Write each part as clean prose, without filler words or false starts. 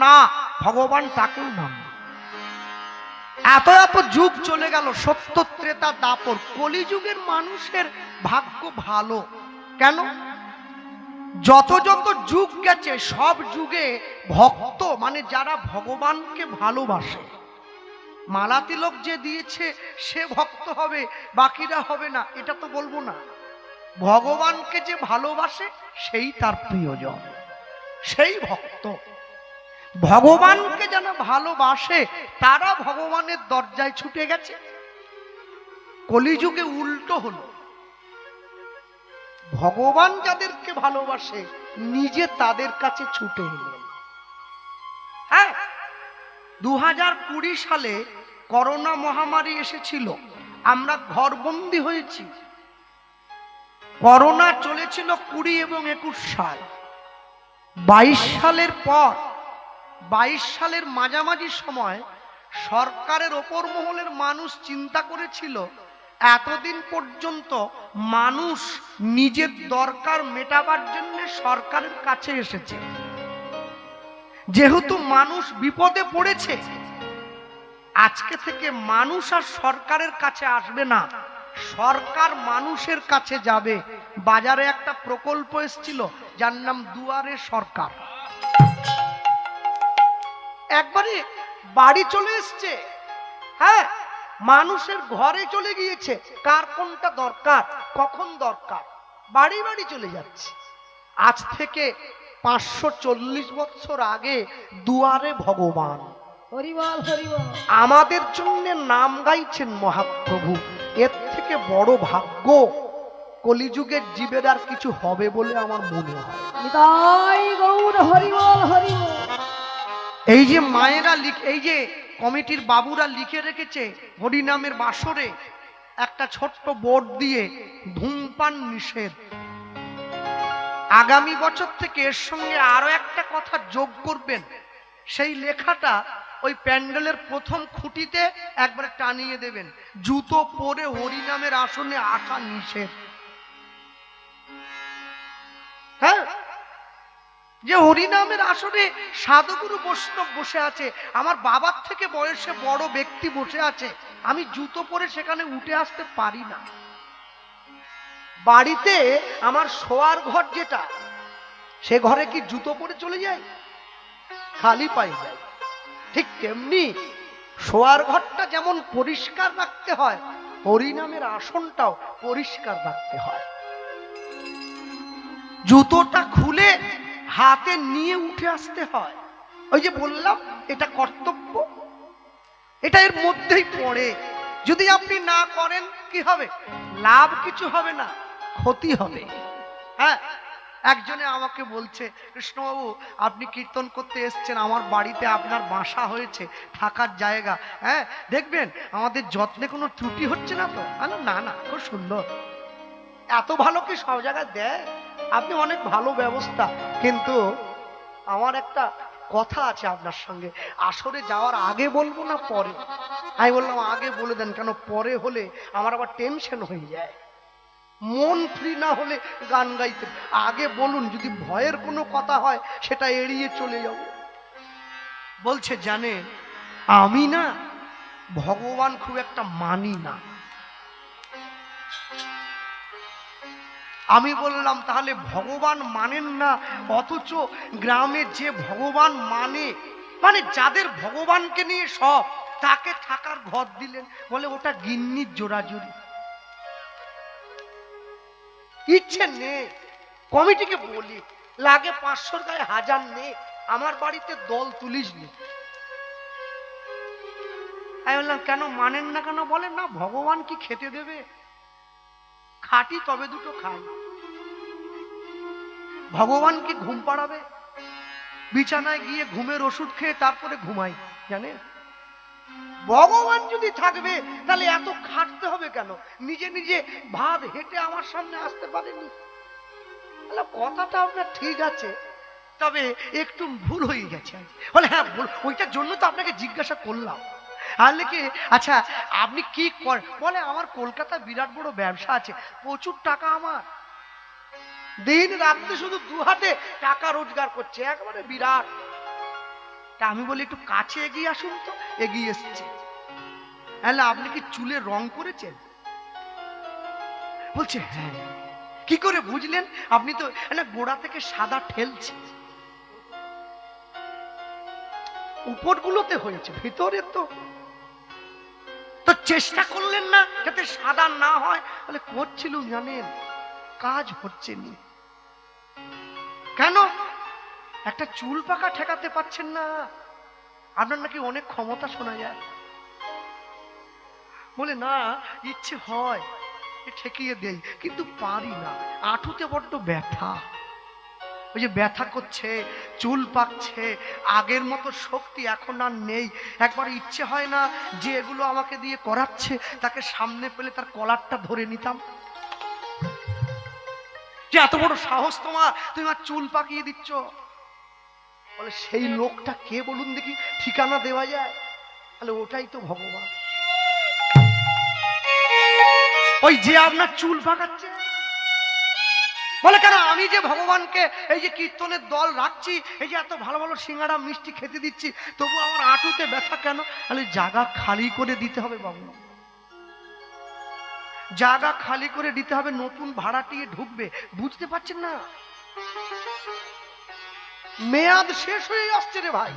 না, ভগবান তাকেও নাম। এত এত যুগ চলে গেল, সত্য ত্রেতা দাপর, কলিযুগের মানুষের ভাগ্য ভালো। কেন? যত যত যুগ গেছে সব যুগে ভক্ত মানে যারা ভগবানকে ভালোবাসে, মালা তিলক যে দিয়েছে সে ভক্ত হবে, বাকিরা হবে না, এটা তো বলবো না। ভগবানকে যে ভালোবাসে সেই তার প্রিয়জন, সেই ভক্ত। ভগবানকে যারা ভালোবাসে তারা ভগবানের দরজায় ছুটে গেছে। কলিযুগে উল্টো হলো, ভগবান যাদেরকে ভালোবাসে নিজে তাদের কাছে ছুটে এলেন। হ্যাঁ, 2020 সালে করোনা মহামারী এসেছিল, আমরা ঘরবন্দি হয়েছি। করোনা চলেছিল 20 এবং 21 সাল। 22 সালের পর, 22 সালের মাঝামাঝি সময় সরকারের ওপর মহলের মানুষ চিন্তা করেছিল এতদিন পর্যন্ত মানুষ নিজের দরকার মেটাবার জন্য সরকারের কাছে এসেছে। যেহেতু মানুষ বিপদে পড়েছে, আজকে থেকে মানুষ আর সরকারের কাছে আসবে না, সরকার মানুষের কাছে যাবে। বাজারে একটা প্রকল্প এসেছিল যার নাম দুয়ারে সরকার, একবারে বাড়ি চলে এসছে। হ্যাঁ, মানুষের ঘরে চলে গিয়েছে, কার কোনটা দরকার, কখন দরকার, বাড়ি বাড়ি চলে যাচ্ছে। আজ থেকে 540 বছর আগে দুয়ারে ভগবান হরিবল হরিবল আমাদের জন্য নাম গাইছেন মহাপ্রভু। এর থেকে বড় ভাগ্য কলিযুগের জীবের আর কিছু হবে বলে আমার মনে হয়। নিতাই গৌর হরিবল হরিবল। এই যে মায়েরা এই যে কমিটির বাবুরা লিখে রেখেছে হরিনামের বাসরে একটা ছোট্ট বোর্ড দিয়ে ধূমপান নিষেধ। আগামী বছর থেকে এর সঙ্গে আরো একটা কথা যোগ করবেন। সেই লেখাটা ওই প্যান্ডেলের প্রথম খুঁটিতে একবার টানিয়ে দেবেন, জুতো পরে হরিনামের আসনে আসা নিষেধ। হ্যাঁ, যে হরিনামের আসনে সাধুগুরু বৈষ্ণব বসে আছে, আমার বাবার থেকে বয়সে বড় ব্যক্তি বসে আছে, আমি জুতো পরে সেখানে উঠে আসতে পারি না। বাড়িতে আমার শোয়ার ঘর যেটা, সে ঘরে কি জুতো পরে চলে যায়? খালি পায়ে যায়। ঠিক তেমনি শোয়ার ঘরটা যেমন পরিষ্কার রাখতে হয়, হরিনামের আসনটাও পরিষ্কার রাখতে হয়। জুতোটা খুলে হাতে নিয়ে উঠে আসতে হয়। ওই যে বললাম এটা কর্তব্য, এটা এর মধ্যেই পড়ে। যদি আপনি না করেন কি হবে? লাভ কিছু হবে না, ক্ষতি হবে। হ্যাঁ, একজনে আমাকে বলছে, কৃষ্ণবাবু আপনি কীর্তন করতে এসছেন, আমার বাড়িতে আপনার বাসা হয়েছে, থাকার জায়গা, হ্যাঁ দেখবেন আমাদের যত্নে কোনো ত্রুটি হচ্ছে না তো? না না, খুব সুন্দর। এত ভালো কি সব জায়গায় দেয়? আপনি অনেক ভালো ব্যবস্থা, কিন্তু আমার একটা কথা আছে আপনার সঙ্গে, আসরে যাওয়ার আগে বলবো না পরে? আমি বললাম আগে বলে দেন, কেন পরে হলে আমার আবার টেনশন হয়ে যায়, মন ফ্রি না হলে গান গাইতে। আগে বলুন, যদি ভয়ের কোনো কথা হয় সেটা এড়িয়ে চলে যাব। বলছে জানেন আমি না ভগবান খুব একটা মানি না। আমি বললাম তাহলে ভগবান মানেন না, অথচ গ্রামে যে ভগবান মানে যাদের ভগবানকে নিয়ে সব, তাকে থাকার ঘর দিলেন? বলে ওটা গিন্নির জোড়াজুড়ি, ইচ্ছে নেই। কমিটিকে বলি লাগে 500 গায়ে 1000 নেই, আমার বাড়িতে দল তুলিস নি। আমি বললাম কেন মানেন না কেন? বলেন না ভগবান কি খেতে দেবে? খাটি তবে দুটো খাই। ভগবান কি ঘুম পাড়াবে? বিছানায় গিয়ে ঘুমের ওষুধ খেয়ে তারপরে ঘুমাই, জানেন? ভগবান যদি থাকবে তাহলে এত খাটতে হবে কেন? নিজে নিজে ভাত হেঁটে আমার সামনে আসতে পারেনি। কথাটা আপনার ঠিক আছে, তবে একটু ভুল হয়ে গেছে। বলে হ্যাঁ ভুল, ওইটার জন্য তো আপনাকে জিজ্ঞাসা করলাম। আর কি আচ্ছা আপনি কি করেন? বলে আমার কলকাতায় বিরাট বড় ব্যবসা আছে, প্রচুর টাকা, আমার দিন রাত্রে শুধু 2 হাতে টাকা রোজগার করছে, একেবারে বিরাট। আমি বলি একটু কাছে এগিয়ে আসুন তো, এগিয়ে এসছে। হ্যাঁ, আপনি কি চুলে রং করেছেন? বলছে হ্যাঁ। কি করে বুঝলেন? আপনি তো না গোড়া থেকে সাদা ঠেলছে, উপরগুলোতে হয়েছে, ভিতরে তো চেষ্টা করলেন না যাতে সাদা না হয়? বলে করছিল, জানেন কাজ হচ্ছে না। কেন? একটা চুল পাকা ঠেকাতে পারছেন না। আপনার নাকি অনেক ক্ষমতা শোনা যায়। বলে না, ইচ্ছে হয় ঠেকিয়ে দেই, কিন্তু পারি না, আঁঠুতে বড্ড ব্যথা। ওই যে ব্যথা করছে, চুল পাকছে, আগের মতো শক্তি এখন আর নেই। একবার ইচ্ছে হয় না যে এগুলো আমাকে দিয়ে করাচ্ছে তাকে সামনে পেলে তার কলারটা ধরে নিতাম। যে এত বড় সাহস তোমার, তুমি আর চুল পাকিয়ে দিচ্ছ। বলে সেই লোকটা কে বলুন দেখি, ঠিকানা দেওয়া যায়? তাহলে ওটাই তো ভগবান। ওই যে আপনার চুল পাকাচ্ছে। বলে কেন? আমি যে ভগবানকে এই যে কীর্তনের দল রাখছি, এই যে এত ভালো ভালো সিঙ্গাড়া মিষ্টি খেতে দিচ্ছি, তবু আমার হাঁটুতে ব্যথা কেন? তাহলে জায়গা খালি করে দিতে হবে বাবু, জায়গা খালি করে দিতে হবে, নতুন ভাড়াটিয়ে ঢুকবে। বুঝতে পারছেন না? মেয়াদ শেষ হয়ে আসছে রে ভাই।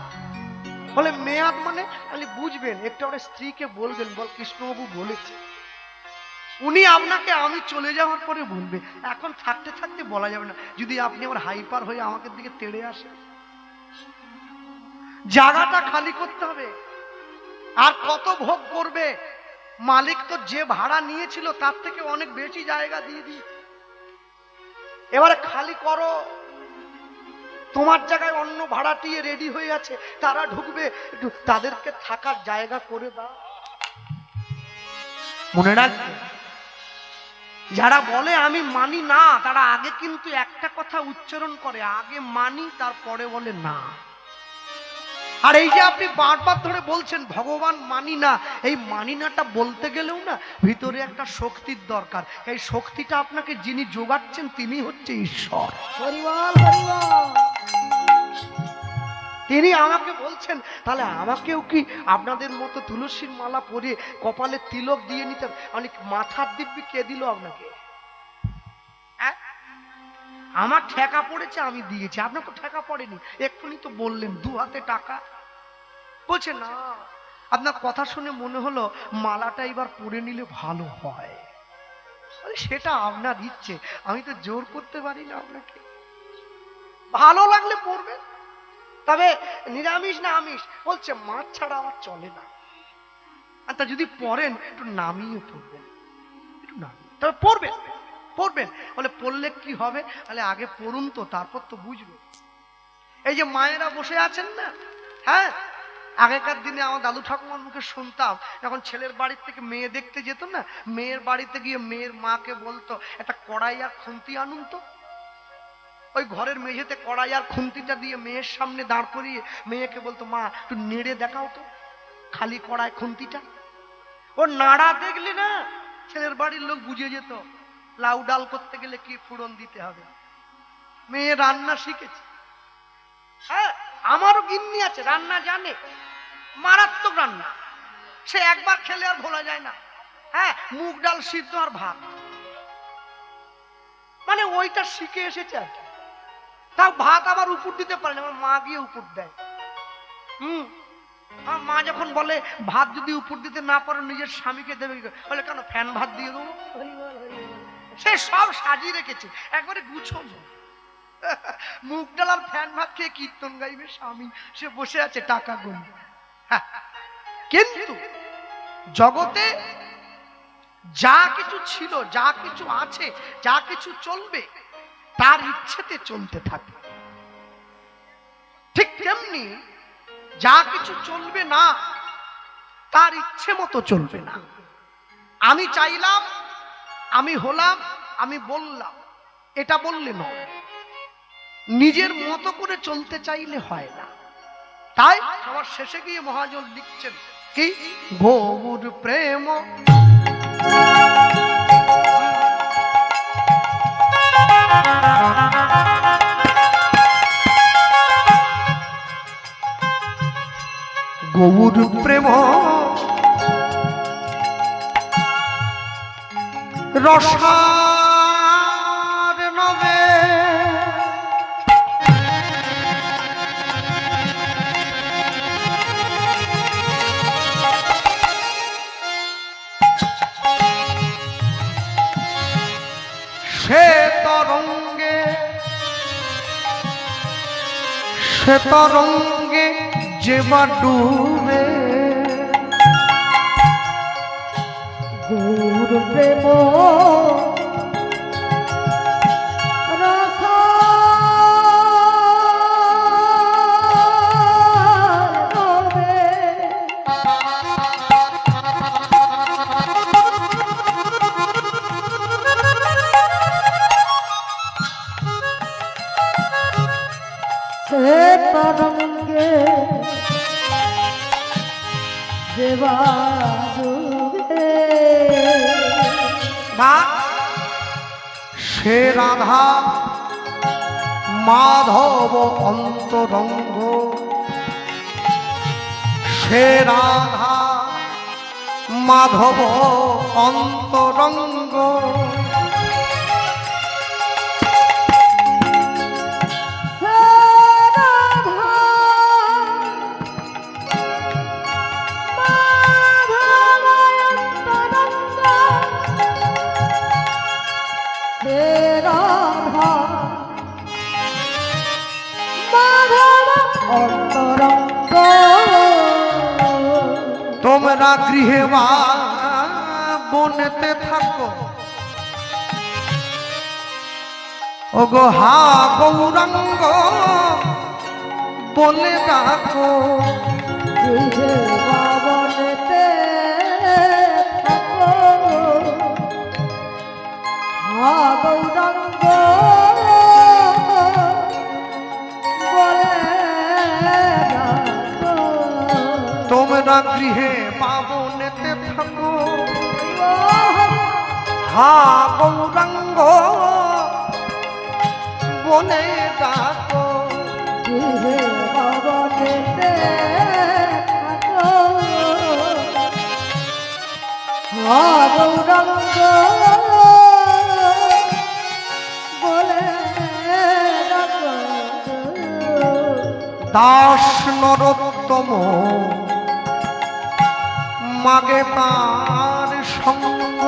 বলে মেয়াদ মানে? তাহলে বুঝবেন, একটু আমার স্ত্রীকে বলবেন, বল কৃষ্ণবাবু বলেছে। উনি আপনাকে আমি চলে যাওয়ার পরে বলবে, এখন থাকতে থাকতে বলা যাবে না। যদি আপনি আমার হাইপার হয়ে আমাকে দিকে তেড়ে আসেন, জায়গাটা খালি করতে হবে। আর কত ভোগ করবে? মালিক তো যে ভাড়া নিয়েছিল তার থেকে অনেক বেশি জায়গা দিয়ে দিয়েছে। এবারে খালি করো। তোমার জায়গায় অন্য ভাড়াটিয়ে রেডি হয়ে আছে, তারা ঢুকবে, একটু তাদেরকে থাকার জায়গা করে দাও। মনে রাখবে, যারা বলে আমি মানি না, তারা আগে কিন্তু একটা কথা উচ্চারণ করে, আগে মানি তারপরে বলে না। আর এই যে আপনি বারবার ধরে বলছেন ভগবান মানি না, এই মানি নাটা বলতে গেলেও না ভিতরে একটা শক্তির দরকার। এই শক্তিটা আপনাকে যিনি যোগাচ্ছেন তিনি হচ্ছে ঈশ্বর। হরিবল হরিবল। তিনি আমাকে বলছেন, তাহলে আমাকেও কি আপনাদের মতো তুলসীর মালা পরে কপালে তিলক দিয়ে নিতে হবে? মানে মাথার দিব্যি কে দিল আপনাকে? আমার ঠেকা পড়েছে, আমি দিয়েছি, আপনার তো ঠেকা পড়েনি। এক্ষুনি তো বললেন 2 হাতে টাকা। বলছে না, আপনার কথা শুনে মনে হলো মালাটা এবার পরে নিলে ভালো হয়। সেটা আপনার ইচ্ছে, আমি তো জোর করতে পারি না আপনাকে। ভালো লাগলে পড়বেন, তবে নিরামিষ না আমিষ? বলছে মাছ ছাড়া আমার চলে না। আর তা যদি পড়েন একটু নামিয়ে পড়বেন, একটু নামিয়ে, তবে পড়বেন পড়বেন। বলে পড়লে কি হবে? তাহলে আগে পড়ুন তো, তারপর তো বুঝবে। এই যে মায়েরা বসে আছেন না, হ্যাঁ, আগেকার দিনে আমার দাদু ঠাকুমার মুখে শুনতাম, যখন ছেলের বাড়ির থেকে মেয়ে দেখতে যেত না, মেয়ের বাড়িতে গিয়ে মেয়ের মাকে বলতো একটা কড়াই আর খুন্তি আনুন তো। ওই ঘরের মেঝেতে কড়াই আর খুন্তিটা দিয়ে মেয়ের সামনে দাঁড় করিয়ে মেয়েকে বলতো, মা একটু নেড়ে দেখাও তো খালি কড়াই খুন্তিটা। ও নাড়া দেখলে না ছেলের বাড়ির লোক বুঝে যেত লাউ ডাল করতে গেলে কি ফোড়ন দিতে হবে। মেয়ে রান্না শিখেছে। হ্যাঁ, আমারও গিন্নি আছে, রান্না জানে, মারাত্মক রান্না। সে একবার খেলে আর ভোলা যায় না। হ্যাঁ, মুগ ডাল সিদ্ধ আর ভাত, মানে ওইটা শিখে এসেছে আর কি। তাও ভাত আবার উপর দিতে পারে না, আমার মা গিয়ে উপর দেয়। আমার মা যখন বলে ভাত যদি উপর দিতে না পারো নিজের স্বামীকে দেবে, বলে কেন ফ্যান ভাত দিয়ে দেবো। সে সব সাজিয়ে রেখেছে, একবারে গুছানো। মুগ ডাল আর ফ্যান ভাত খেয়ে কীর্তন গাইবে স্বামী, সে বসে আছে টাকা গুণ। কিন্তু জগতে যা কিছু ছিল, যা কিছু আছে, যা কিছু চলবে তার ইচ্ছেতে চলতে থাকে। ঠিক তেমনি যা কিছু চলবে না তার ইচ্ছে মতো চলবে না। আমি চাইলাম, আমি হলাম, আমি বললাম, এটা বললে নয়। নিজের মতো করে চলতে চাইলে হয় না। তাই সবার শেষে গিয়ে মহাজন লিখছেন কি, গৌর প্রেম গৌর প্রেম রসার নবে সে তরঙ্গে যে বা ডুবে গৌর প্রেম রস নবে সে তরঙ্গে দেবা সে রাধা মাধব অন্তরঙ্গ সে রাধা মাধব অন্তরঙ্গ তোমরা গৃহে বা বনেতে থাকো ওগো হা গৌরাঙ্গ বলে ডাকো বনেতে থাকো হা গৌরাঙ্গ তোমরা গৃহে পাবনেতে থাকো হা গৌরাঙ্গ বনে ডাকো গৃহে পাবনেতে থাকো হা গৌরাঙ্গ বলে ডাকো দাস নরোত্তম মাগে তার সঙ্গ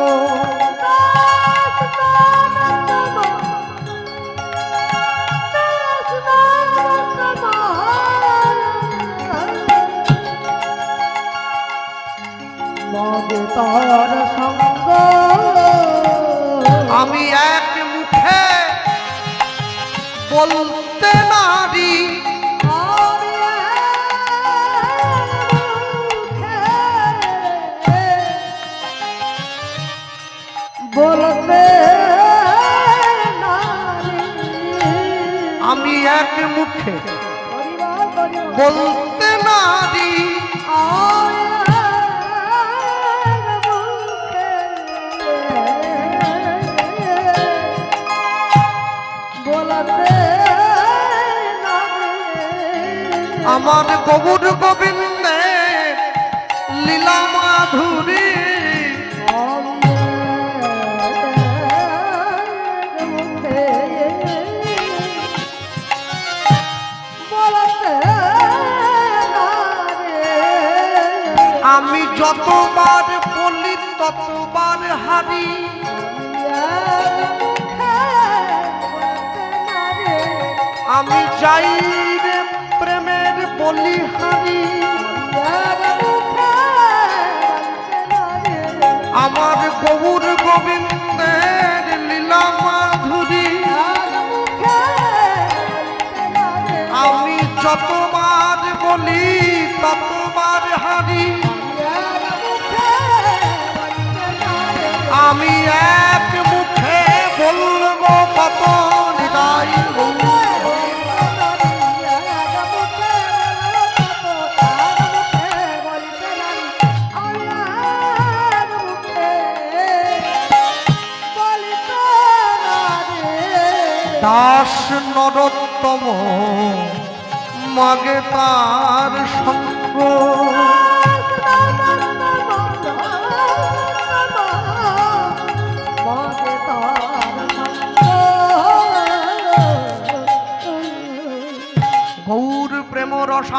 মাগে তার সঙ্গ আমি এক মুখে বলতে নারী বলতে আমি এক মুখে বলতে নারী আমার গৌর গোবিন্দে লীলা মাধুরী আমি যতবার বলি ততবার হারি আমি যাই রে প্রেমের বলি হারি আমার গৌর গোবিন্দের লীলা মাধুরী আমি যতবার বলি ততবার হারি আমি এক মুখে বলবো কত হৃদয় দাস নরোত্তম মাগে তার সঙ্গ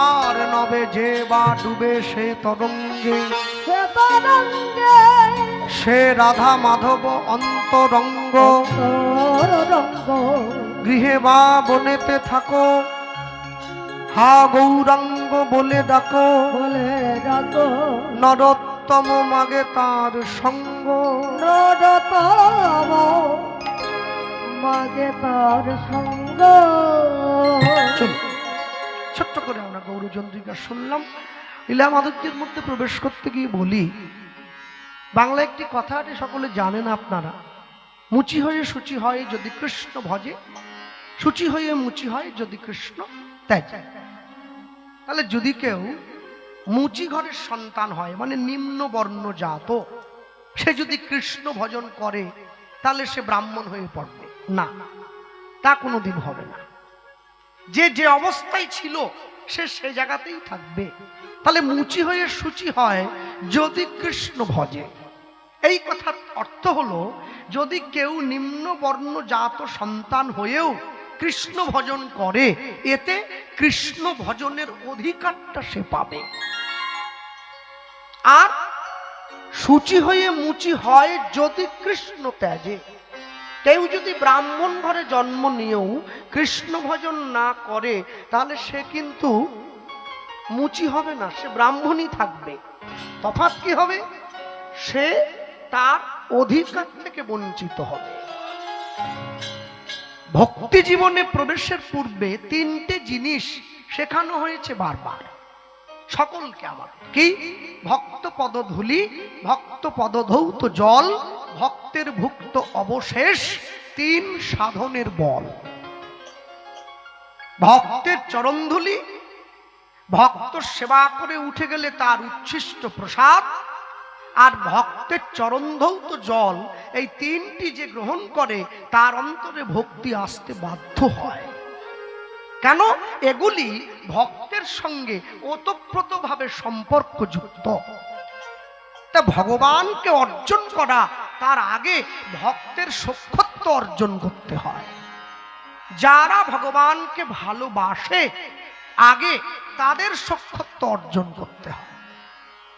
আর নবে যে বা ডুবে সে তরঙ্গে, সে তরঙ্গে সে রাধা মাধব অন্তরঙ্গ। অন্তরঙ্গ গৃহে বা বনেতে থাকো, হা গৌরাঙ্গ বলে ডাকো। বলে ডাকো নরোত্তম মাগে তার সঙ্গ, নরতম মাগে তার সঙ্গ। চলুন ছোট্ট করে আমরা গৌরচন্দ্রিকা শুনলাম। লীলা মাধুর্যের মধ্যে প্রবেশ করতে গিয়ে বলি, বাংলা একটি কথা আছে, সকলে জানেন আপনারা, মুচি হয়ে সূচি হয় যদি কৃষ্ণ ভজে, সূচি হয়ে মুচি হয় যদি কৃষ্ণ ত্যাজে। তাহলে যদি কেউ মুচি ঘরের সন্তান হয়, মানে নিম্ন বর্ণ জাত, সে যদি কৃষ্ণ ভজন করে তাহলে সে ব্রাহ্মণ হয়ে পড়বে না, তা কোনোদিন হবে না। যে যে অবস্থায় ছিল সে সে জায়গাতেই থাকবে। তাহলে মুচি হয়ে সূচি হয় যদি কৃষ্ণ ভজে। এই কথার অর্থ হলো, যদি কেউ নিম্ন বর্ণ জাত সন্তান হয়েও কৃষ্ণ ভজন করে, এতে কৃষ্ণ ভজনের অধিকারটা সে পাবে। আর সূচি হয়ে মুচি হয় যদি কৃষ্ণ ত্যাজে। কেউ যদি ব্রাহ্মণ ঘরে জন্ম নিয়েও কৃষ্ণ ভজন না করে, তাহলে সে কিন্তু মুচি হবে না, সে ব্রাহ্মণই থাকবে। তফাৎ কি হবে? সে তার অধিকার থেকে বঞ্চিত হবে। ভক্তি জীবনে প্রবেশের পূর্বে তিনটে জিনিস শেখানো হয়েছে বারবার সকলকে আমাদের। কি? ভক্ত পদধূলি, ভক্ত পদধৌত জল, ভক্তের ভুক্ত অবশেষ, তিন সাধনের বল। ভক্তের চরণধূলি, ভক্ত সেবা করে উঠে গেলে তার উচ্ছিষ্ট প্রসাদ, আর ভক্তের চরণধৌত জল, এই তিনটি যে গ্রহণ করে তার অন্তরে ভক্তি আসতে বাধ্য হয়। কেন? এগুলি ভক্তের সঙ্গে ওতপ্রোতভাবে সম্পর্কযুক্ত। তা ভগবানকে অর্জন করা, তার আগে ভক্তের সখ্যত্ব অর্জন করতে হয়। যারা ভগবানকে ভালোবাসে আগে তাদের সখ্যত্ব অর্জন করতে হয়।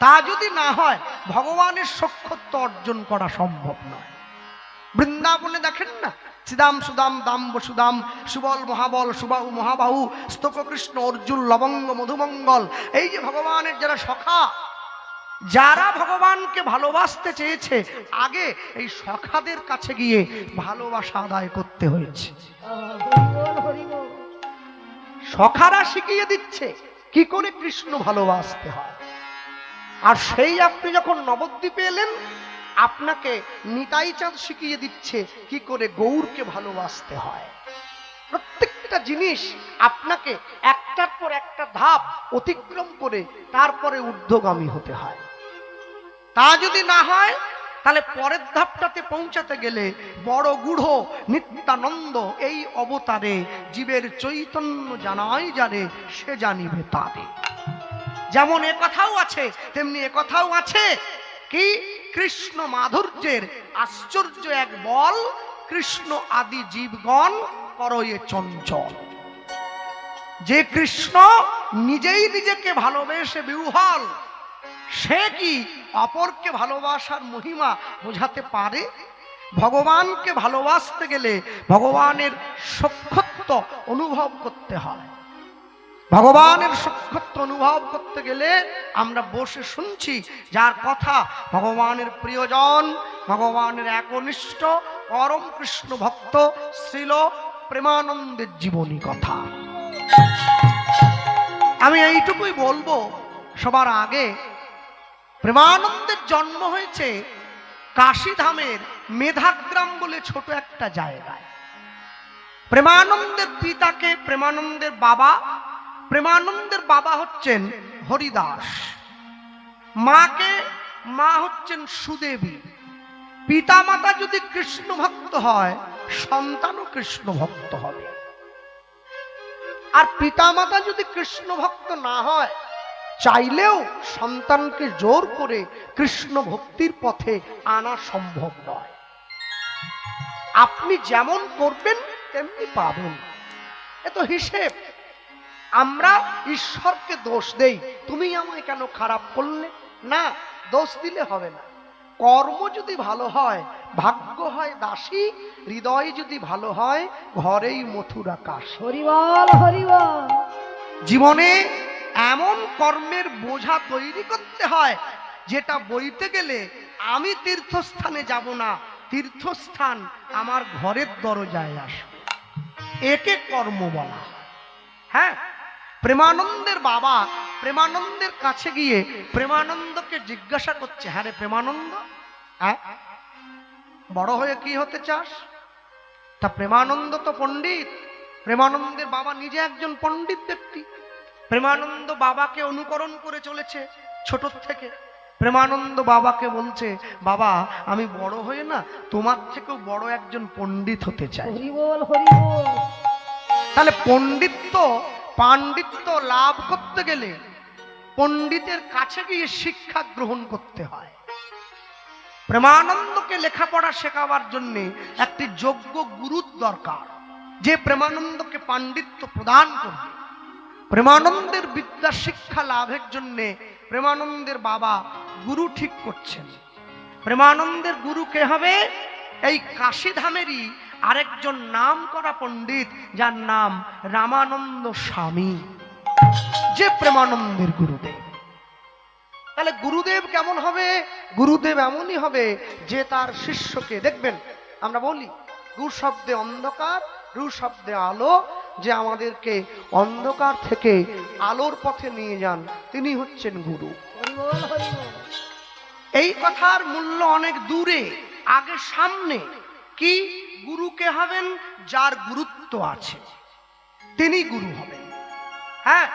তা যদি না হয় ভগবানের সখ্যত্ব অর্জন করা সম্ভব নয়। বৃন্দাবনে দেখেন না, শ্রীদাম সুদাম দাম বসুদাম, সুবল মহাবল সুবাহু মহাবাহু, স্তক কৃষ্ণ অর্জুন লবঙ্গ মধুমঙ্গল, এই যে ভগবানের যারা সখা, যারা ভগবানকে ভালোবাসতে চেয়েছে আগে এই সখাদের কাছে গিয়ে ভালোবাসা আদায় করতে হয়েছে। সখারা শিখিয়ে দিচ্ছে কি করে কৃষ্ণ ভালোবাসতে হয়। আর সেই আপনি যখন নবদ্বীপে এলেন, আপনাকে নিতাই চাঁদ শিখিয়ে দিচ্ছে কি করে গৌরকে ভালোবাসতে হয়। প্রত্যেকটা জিনিস আপনাকে একটার পর একটা ধাপ অতিক্রম করে তারপরে ঊর্ধ্বগামী হতে হয়। তা যদি না হয় তাহলে পরের ধাপটাতে পৌঁছাতে গেলে বড় গূঢ় নিত্যানন্দ এই অবতারে জীবের চৈতন্য জানাই যারে, সে জানিবে তারে। যেমন এ কথাও আছে তেমনি এ কথাও আছে কি, কৃষ্ণ মাধুর্যের আশ্চর্য এক বল, কৃষ্ণ আদি জীবগণ করয়ে চঞ্চল। যে কৃষ্ণ নিজেই নিজেকে ভালোবেসে বিহ্বল, সে কি অপরকে ভালোবাসার মহিমা বোঝাতে পারে? ভগবানকে ভালোবাসতে গেলে ভগবানের সখ্যত্ব অনুভব করতে হয়। ভগবানের সখ্যত্ব অনুভব করতে গেলে আমরা বসে শুনছি যার কথা, ভগবানের প্রিয়জন, ভগবানের একনিষ্ঠ পরম কৃষ্ণ ভক্ত শ্রীল প্রেমানন্দের জীবনী কথা। আমি এইটুকুই বলবো, সবার আগে প্রেমানন্দের জন্ম হয়েছে কাশীধামের মেধাগ্রাম বলে ছোট একটা জায়গায়। প্রেমানন্দের পিতাকে প্রেমানন্দের বাবা হচ্ছেন হরিদাস, মা হচ্ছেন সুদেবী। পিতা মাতা যদি কৃষ্ণ ভক্ত হয়, সন্তানও কৃষ্ণ ভক্ত হবে। আর পিতা মাতা যদি কৃষ্ণ ভক্ত না হয়, চাইলেও সন্তানকে জোর করে কৃষ্ণ ভক্তির পথে আনা সম্ভব নয়। আপনি যেমন করবেন তেমনি পাবেন, এ তো হিসেব। আমরা ঈশ্বরকে দোষ দেই, তুমি আমায় কেন খারাপ করলে। না, দোষ দিলে হবে না। কর্ম যদি ভালো হয় ভাগ্য হয় দাসী, হৃদয় যদি ভালো হয় ঘরেই মথুর আকাশ। হরিবল হরিবল। জীবনে এমন কর্মের বোঝা তৈরি করতে হয় যেটা বইতে গেলে আমি তীর্থস্থানে যাব না, তীর্থস্থান আমার ঘরের দরজায় আসবে, একে কর্ম বলা। হ্যাঁ, প্রেমানন্দের বাবা প্রেমানন্দের কাছে গিয়ে প্রেমানন্দকে জিজ্ঞাসা করছে, হ্যাঁ রে প্রেমানন্দ, হ্যাঁ বড় হয়ে কি হতে চাস? তা প্রেমানন্দ তো পণ্ডিত, প্রেমানন্দের বাবা নিজে একজন পণ্ডিত ব্যক্তি। প্রেমানন্দ বাবাকে অনুকরণ করে চলেছে ছোট থেকে। প্রেমানন্দ বাবাকে বলছে, বাবা আমি বড় হয়ে না তোমার থেকেও বড় একজন পণ্ডিত হতে চাই। হরিবল হরিবল। তাহলে পাণ্ডিত্য লাভ করতে গেলে পণ্ডিতের কাছে গিয়ে শিক্ষা গ্রহণ করতে হয়। প্রেমানন্দকে লেখাপড়া শেখাবার জন্য একটি যোগ্য গুরুর দরকার, যে প্রেমানন্দকে পাণ্ডিত্য প্রদান করবে। প্রেমানন্দের বিদ্যা শিক্ষা লাভের জন্য প্রেমানন্দের বাবা গুরু ঠিক করছেন। প্রেমানন্দের গুরু কে হবে? এই কাশীধামেরই আরেকজন নাম করা পণ্ডিত, যার নাম রামানন্দ স্বামী, যে প্রেমানন্দের গুরুদেব। তাহলে গুরুদেব কেমন হবে? গুরুদেব এমনই হবে যে তার শিষ্যকে, দেখবেন আমরা বলি গু শব্দে অন্ধকার, রু শব্দে আলো, যে আমাদেরকে অন্ধকার থেকে আলোর পথে নিয়ে যান তিনি হচ্ছেন গুরু। হরিবল হরিবল। এই কথার মূল্য অনেক দূরে, আগে সামনে। কি গুরুকে হবেন? যার গুরুত্ব আছে তিনি গুরু হবেন। হ্যাঁ,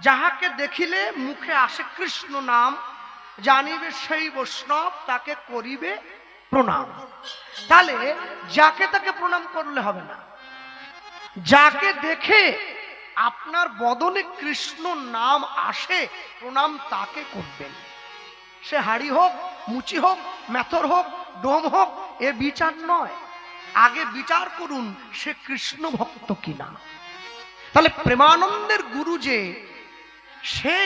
যাহাকে দেখিলে মুখে আসে কৃষ্ণ নাম, জানিবে সেই বৈষ্ণব তাকে করিবে প্রণাম। তাহলে যাকে তাকে প্রণাম করলে হবে না, যাকে দেখে আপনার বদনে কৃষ্ণ নাম আসে প্রণাম তাকে করবেন। সে হাড়ি হোক, মুচি হোক, মেথর হোক, ডোম হোক, এ বিচার নয়। আগে বিচার করুন সে কৃষ্ণ ভক্ত কিনা। তাহলে প্রেমানন্দের গুরু যে, সে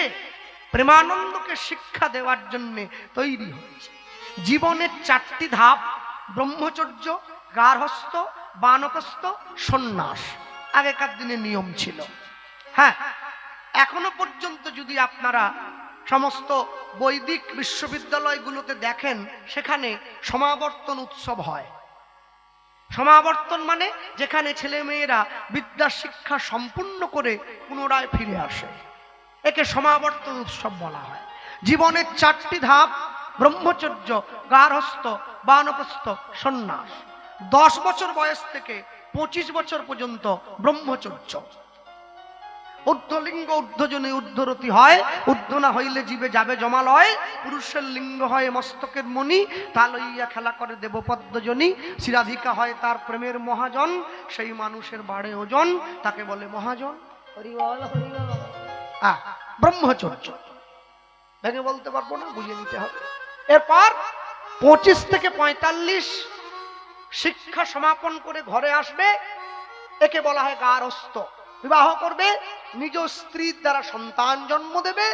প্রেমানন্দকে শিক্ষা দেওয়ার জন্য তৈরি হয়েছে। জীবনের 4টি ধাপ: ব্রহ্মচর্য, গার্হস্থ্য, বানপ্রস্থ, সন্ন্যাস। আগেকার দিনে নিয়ম ছিল। হ্যাঁ, এখনো পর্যন্ত যদি আপনারা সমস্ত বৈদিক বিশ্ববিদ্যালয়গুলোতে দেখেন, সেখানে সমাবর্তন উৎসব হয়। সমাবর্তন মানে যেখানে ছেলে মেয়েরা বিদ্যা শিক্ষা সম্পূর্ণ করে পুনরায় ফিরে আসে, একে সমাবর্তন উৎসব বলা হয়। জীবনের 4টি ধাপ: ব্রহ্মচর্য, গার্হস্থ্য, বানপ্রস্থ, সন্ন্যাস। 10 বছর বয়স থেকে 25 বছর পর্যন্ত ব্রহ্মচর্য। ঊর্ধ্বলিঙ্গ ঊর্ধ্বজনে ঊর্ধ্বরতি হয়, ঊর্ধ্ব না হইলে জীবে যাবে জমালয়। পুরুষের লিঙ্গ হয় মস্তকের মণি, তা লইয়া খেলা করে দেবপদ্মজনী। শিরাধিকা হয় তার প্রেমের মহাজন, সেই মানুষের বাড়ে ওজন, তাকে বলে মহাজন। হরিবল হরিবল। ব্রহ্মচর্য ভেঙে বলতে পারবো না, বুঝিয়ে নিতে হবে। এরপর 25 থেকে 45 শিক্ষা সমাপন করে ঘরে আসবে, একে বলা হয় গার্হস্থ্য। বিবাহ করবে, নিজ স্ত্রীর দ্বারা সন্তান জন্ম দেবে,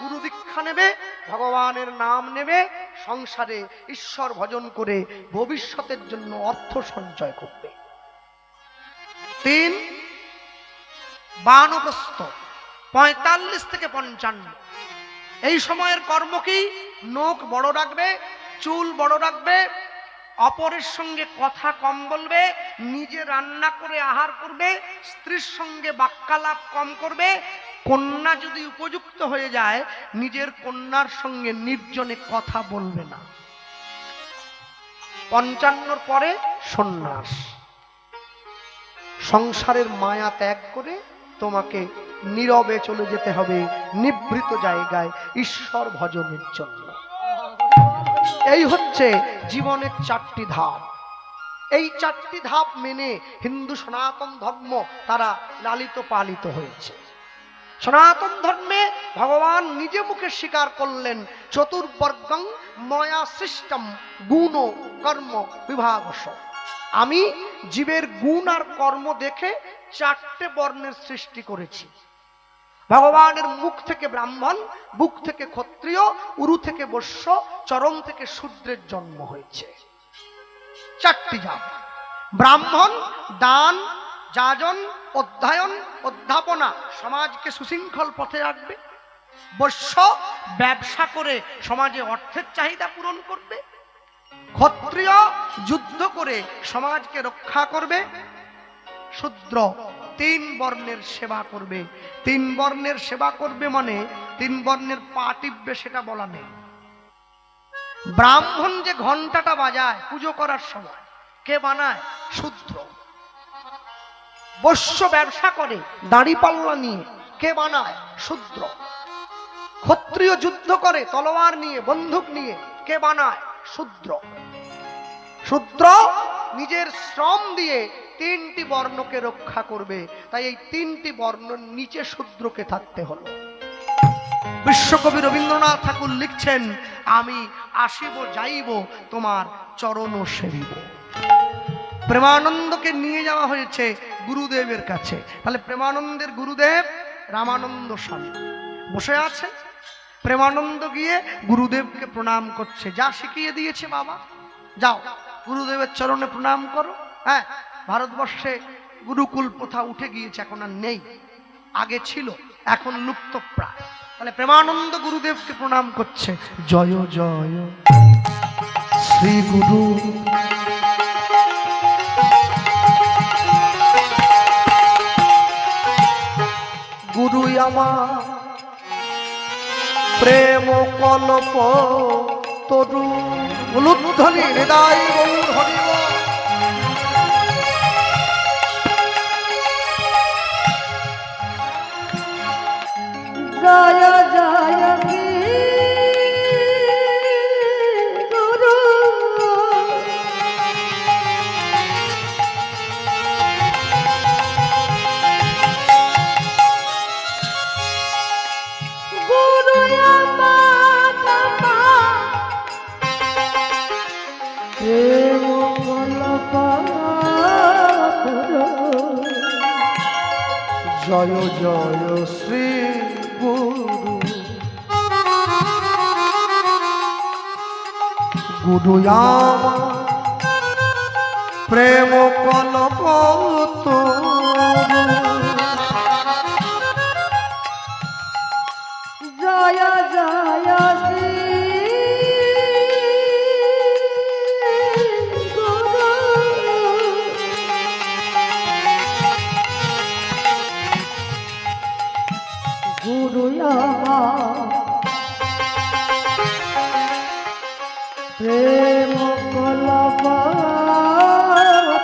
গুরু দীক্ষা নেবে, ভগবানের নাম নেবে, সংসারে ঈশ্বর ভজন করে ভবিষ্যতের জন্য অর্থ সঞ্চয় করবে। 3 বানপ্রস্থ, 45 থেকে 55। এই সময়ের কর্ম কি? নখ বড় রাখবে, চুল বড় রাখবে, অপরের সঙ্গে কথা কম বলবে, নিজে রান্না করে আহার করবে, স্ত্রীর সঙ্গে বাক্যালাপ কম করবে। কন্যা যদি উপযুক্ত হয়ে যায়, নিজের কন্যার সঙ্গে নির্জনে কথা বলবে না। 55 পরে সন্ন্যাস। সংসারের মায়া ত্যাগ করে তোমাকে নীরবে চলে যেতে হবে নিভৃত জায়গায় ঈশ্বর ভজনের জন্য। এই হচ্ছে জীবনের 4টি ধাপ। এই 4টি ধাপ মেনে হিন্দু সনাতন ধর্ম তারা লালিত পালিত হয়েছে। সনাতন ধর্মে ভগবান নিজে মুখে স্বীকার করলেন, চতুর্বর্গং ময়া সৃষ্টম গুণ কর্ম বিভাগস। আমি জীবের গুণ আর কর্ম দেখে 4টে বর্ণের সৃষ্টি করেছি। ভগবানের মুখ থেকে ব্রাহ্মণ, বুক থেকে ক্ষত্রিয়, উরু থেকে বৈশ্য, চরম থেকে শূদ্রের জন্ম হয়েছে। চারটি জাত। ব্রাহ্মণ দান, যাজন, অধ্যয়ন, অধ্যাপনা, সমাজকে সুশৃঙ্খল পথে রাখবে। বৈশ্য ব্যবসা করে সমাজে অর্থের চাহিদা পূরণ করবে। ক্ষত্রিয় যুদ্ধ করে সমাজকে রক্ষা করবে। শূদ্র তিন বর্ণের সেবা করবে। তিন বর্ণের সেবা করবে মানে তিন বর্ণের পা টিপবে সেটা বলা নেই। ব্রাহ্মণ যে ঘন্টাটা বাজায় পুজো করার সময়, কে বানায়? শূদ্র। বৈশ্য ব্যবসা করে দাড়ি পাল্লা নিয়ে, কে বানায়? শূদ্র। ক্ষত্রিয় যুদ্ধ করে তলোয়ার নিয়ে, বন্দুক নিয়ে, কে বানায়? শূদ্র। শূদ্র নিজের শ্রম দিয়ে তিনটি বর্ণকে রক্ষা করবে, তাই এই তিনটি বর্ণের নিচে শূদ্রকে থাকতে হলো। বিশ্বকবি রবীন্দ্রনাথ ঠাকুর লিখছেন, আমি আসিব যাইব তোমার চরণ সেবিব। প্রেমানন্দকে নিয়ে যাওয়া হয়েছে গুরুদেবের কাছে। তাহলে প্রেমানন্দের গুরুদেব রামানন্দ স্বামী বসে আছেন। প্রেমানন্দ গিয়ে গুরুদেবকে প্রণাম করছে। যা শিখিয়ে দিয়েছে বাবা, যাও গুরুদেবের চরণে প্রণাম করো। হ্যাঁ, ভারতবর্ষে গুরুকুল প্রথা উঠে গিয়েছে, এখন আর নেই। আগে ছিল, এখন লুপ্ত প্রায়। তাহলে প্রেমানন্দ গুরুদেবকে প্রণাম করছে। জয় জয় শ্রী গুরু, গুরু আমার প্রেম কল্প তরু। উলুধ্বনি হৃদয় গৌর হরিব। জয় জয় শ্রী গুরু, গুরু আমার প্রেম কল্প তরু। জয় জয় শ্রী গুরু, গুরু আমার প্রেম কল্প তরু। জয় জয় শ্রী গুরু, গুরু আমার প্রেম কল্প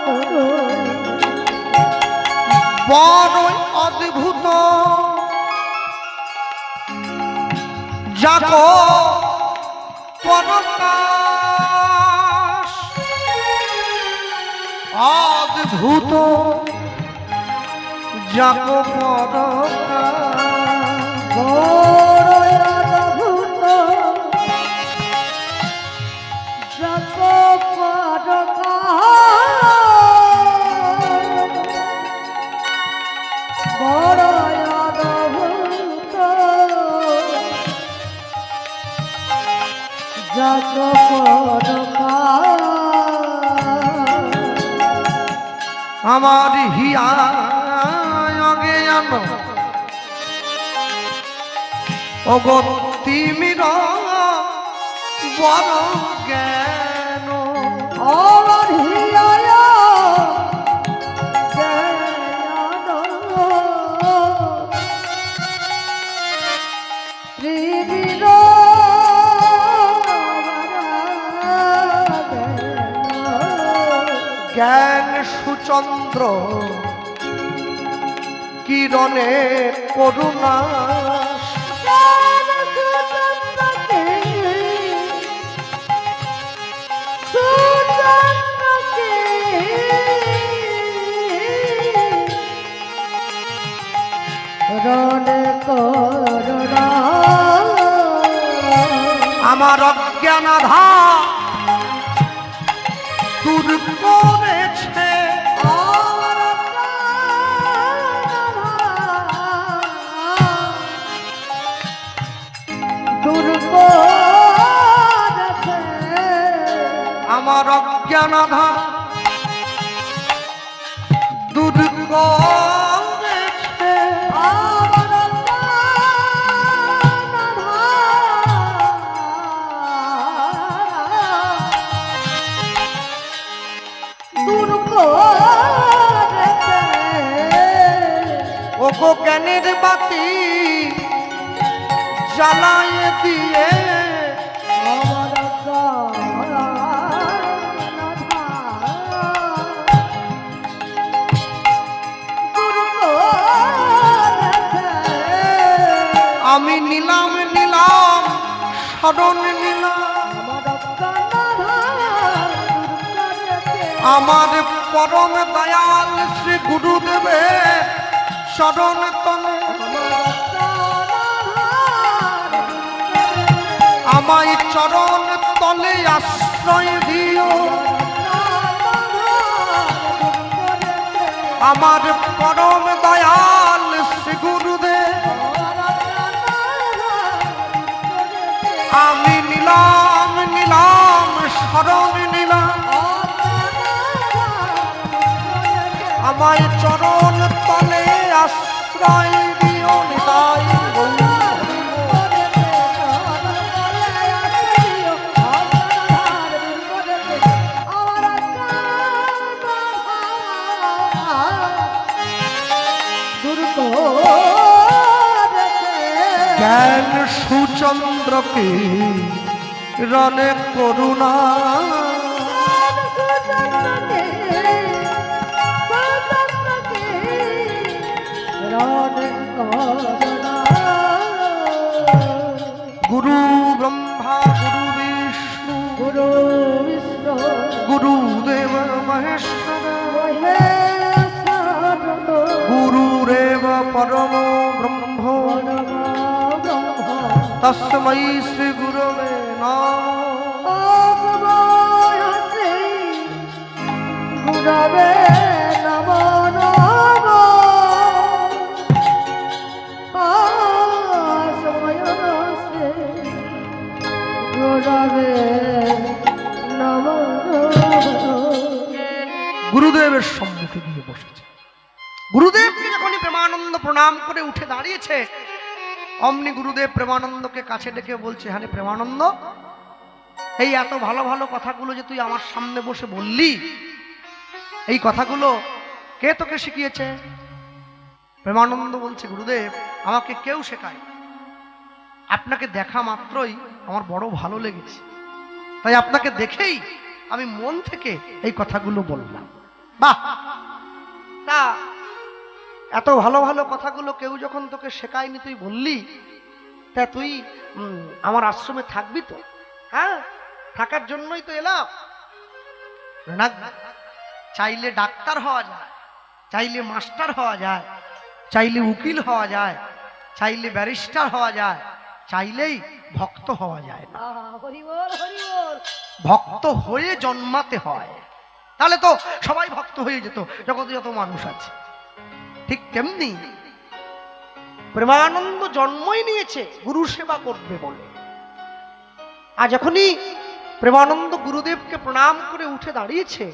তরু। বড়ই অদ্ভুত যাকো পরকাশ, অদ্ভুত যাকো পরকাশ। বড়ই অদ্ভুত যাকো পরকাশ, বড়ই অদ্ভুত যাকো পরকাশ। আমার হিয়া অজ্ঞান ওগো তিমির বড় জ্ঞান। আমার হিয়ায় জ্ঞান পৃথিবীর জ্ঞান সুচন্দ্র কিরণে করুণা। আমার অজ্ঞান আধা দূর করেছে। অজ্ঞানাধা দূর করেছে। ও গো জ্ঞানের বাতি জ্বালায় দিয়ে আমি নিলাম নিলাম শরণ নিলাম আমার পরম দয়াল শ্রী গুরুদেবে শরণ তলে আমায় চরণ তলে আশ্রয় দিও আমার পরম দয়াল শ্রী গুরুদেব আমি নিলাম নিলাম শরণ নিলাম আমায় চরণ তলে আশ্রয় দিও নিতাই জ্ঞান সুচন্দ্রকে রণে করুণা গুরু ব্রহ্মা গুরু বিষ্ণু গুরুদেব মহেশ্বর গুরুরেব পরম ব্রহ্ম তস্मै শ্রী গুরবে গুরুদেবের সম্মুখে গিয়ে বসেছে। গুরুদেবকে যখনই প্রেমানন্দ প্রণাম করে উঠে দাঁড়িয়েছে অমনি গুরুদেব প্রেমানন্দকে কাছে ডেকে বলছে, হ্যাঁ প্রেমানন্দ, এই এত ভালো ভালো কথাগুলো যে তুই আমার সামনে বসে বললি, এই কথাগুলো কে তোকে শিখিয়েছে? প্রেমানন্দ বলছে, গুরুদেব আমাকে কেউ শেখায়, আপনাকে দেখা মাত্রই আমার বড় ভালো লেগেছে, তাই আপনাকে দেখেই আমি মন থেকে এই কথাগুলো বললাম। বাহ, তা এত ভালো ভালো কথাগুলো কেউ যখন তোকে শেখায়নি তুই বললি, তা তুই আমার আশ্রমে থাকবি তো? হ্যাঁ, থাকার জন্যই তো এলাম। চাইলে ডাক্তার হওয়া যায়, চাইলে মাস্টার হওয়া যায়, চাইলে উকিল হওয়া যায়, চাইলে ব্যারিস্টার হওয়া যায়, চাইলেই ভক্ত হওয়া যায় না। ভক্ত হয়ে জন্মাতে হয়, তাহলে তো সবাই ভক্ত হয়ে যেত, জগতে যত মানুষ আছে। ঠিক তেমনি প্রেমানন্দ জন্মই নিয়েছে গুরু সেবা করবে বলে। আর যখনই প্রেমানন্দ গুরুদেবকে প্রণাম করে উঠে দাঁড়িয়েছে,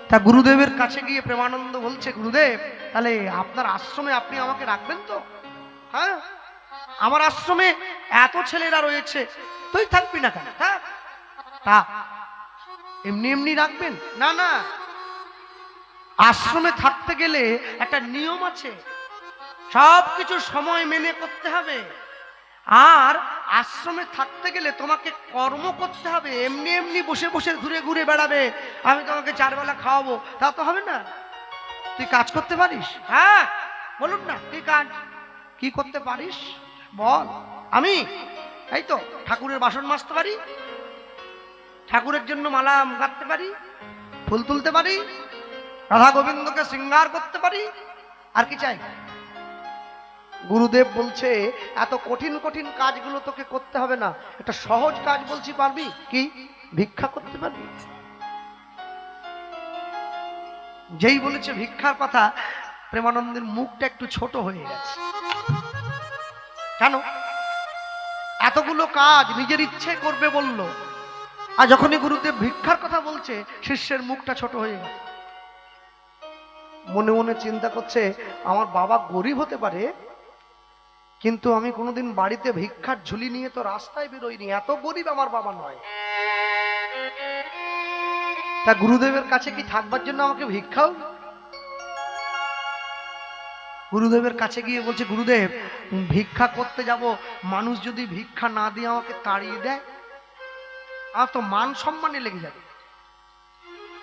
তা গুরুদেবের কাছে গিয়ে প্রেমানন্দ বলছে, গুরুদেব তাহলে আপনার আশ্রমে আপনি আমাকে রাখবেন তো? হ্যাঁ, আমার আশ্রমে এত ছেলেরা রয়েছে, তুই থাকবি না কেন? তা এমনি এমনি রাখবেন না? না, আশ্রমে থাকতে গেলে একটা নিয়ম আছে, সবকিছু সময় মেনে করতে হবে। আর আশ্রমে থাকতে গেলে তোমাকে কর্ম করতে হবে। এমনি এমনি বসে বসে ঘুরে ঘুরে বেড়াবে, আমি তোমাকে 4 বেলা খাওয়াবো, তা তো হবে না। তুই কাজ করতে পারিস? হ্যাঁ, বলুন না, তুই কাজ কি করতে পারিস বল। আমি এই তো ঠাকুরের বাসন মাজতে পারি, ঠাকুরের জন্য মালা গাঁথতে পারি, ফুল তুলতে পারি, রাধা গোবিন্দকে শৃঙ্গার করতে পারি, আর কি চাই? গুরুদেব বলছে, এত কঠিন কঠিন কাজগুলো তোকে করতে হবে না, একটা সহজ কাজ বলছি, পারবি কি? ভিক্ষা করতে পারবি? যেই বলেছে ভিক্ষার কথা, প্রেমানন্দের মুখটা একটু ছোট হয়ে গেছে। কেন? এতগুলো কাজ নিজের ইচ্ছে করবে বলল, আর যখনই গুরুদেব ভিক্ষার কথা বলছে শিষ্যের মুখটা ছোট হয়ে গেল। মনে মনে চিন্তা করছে আমার বাবা গরিব হতে পারে, কিন্তু আমি কোনোদিন বাড়িতে ভিক্ষার ঝুলি নিয়ে তো রাস্তায় বেরোইনি, এত গরিব আমার বাবা নয়। তা গুরুদেবের কাছে কি থাকবার জন্য আমাকে ভিক্ষাও? গুরুদেবের কাছে গিয়ে বলছে, গুরুদেব ভিক্ষা করতে যাব, মানুষ যদি ভিক্ষা না দিয়ে আমাকে তাড়িয়ে দেয়, আর তো মান সম্মানে লেগে যাবে।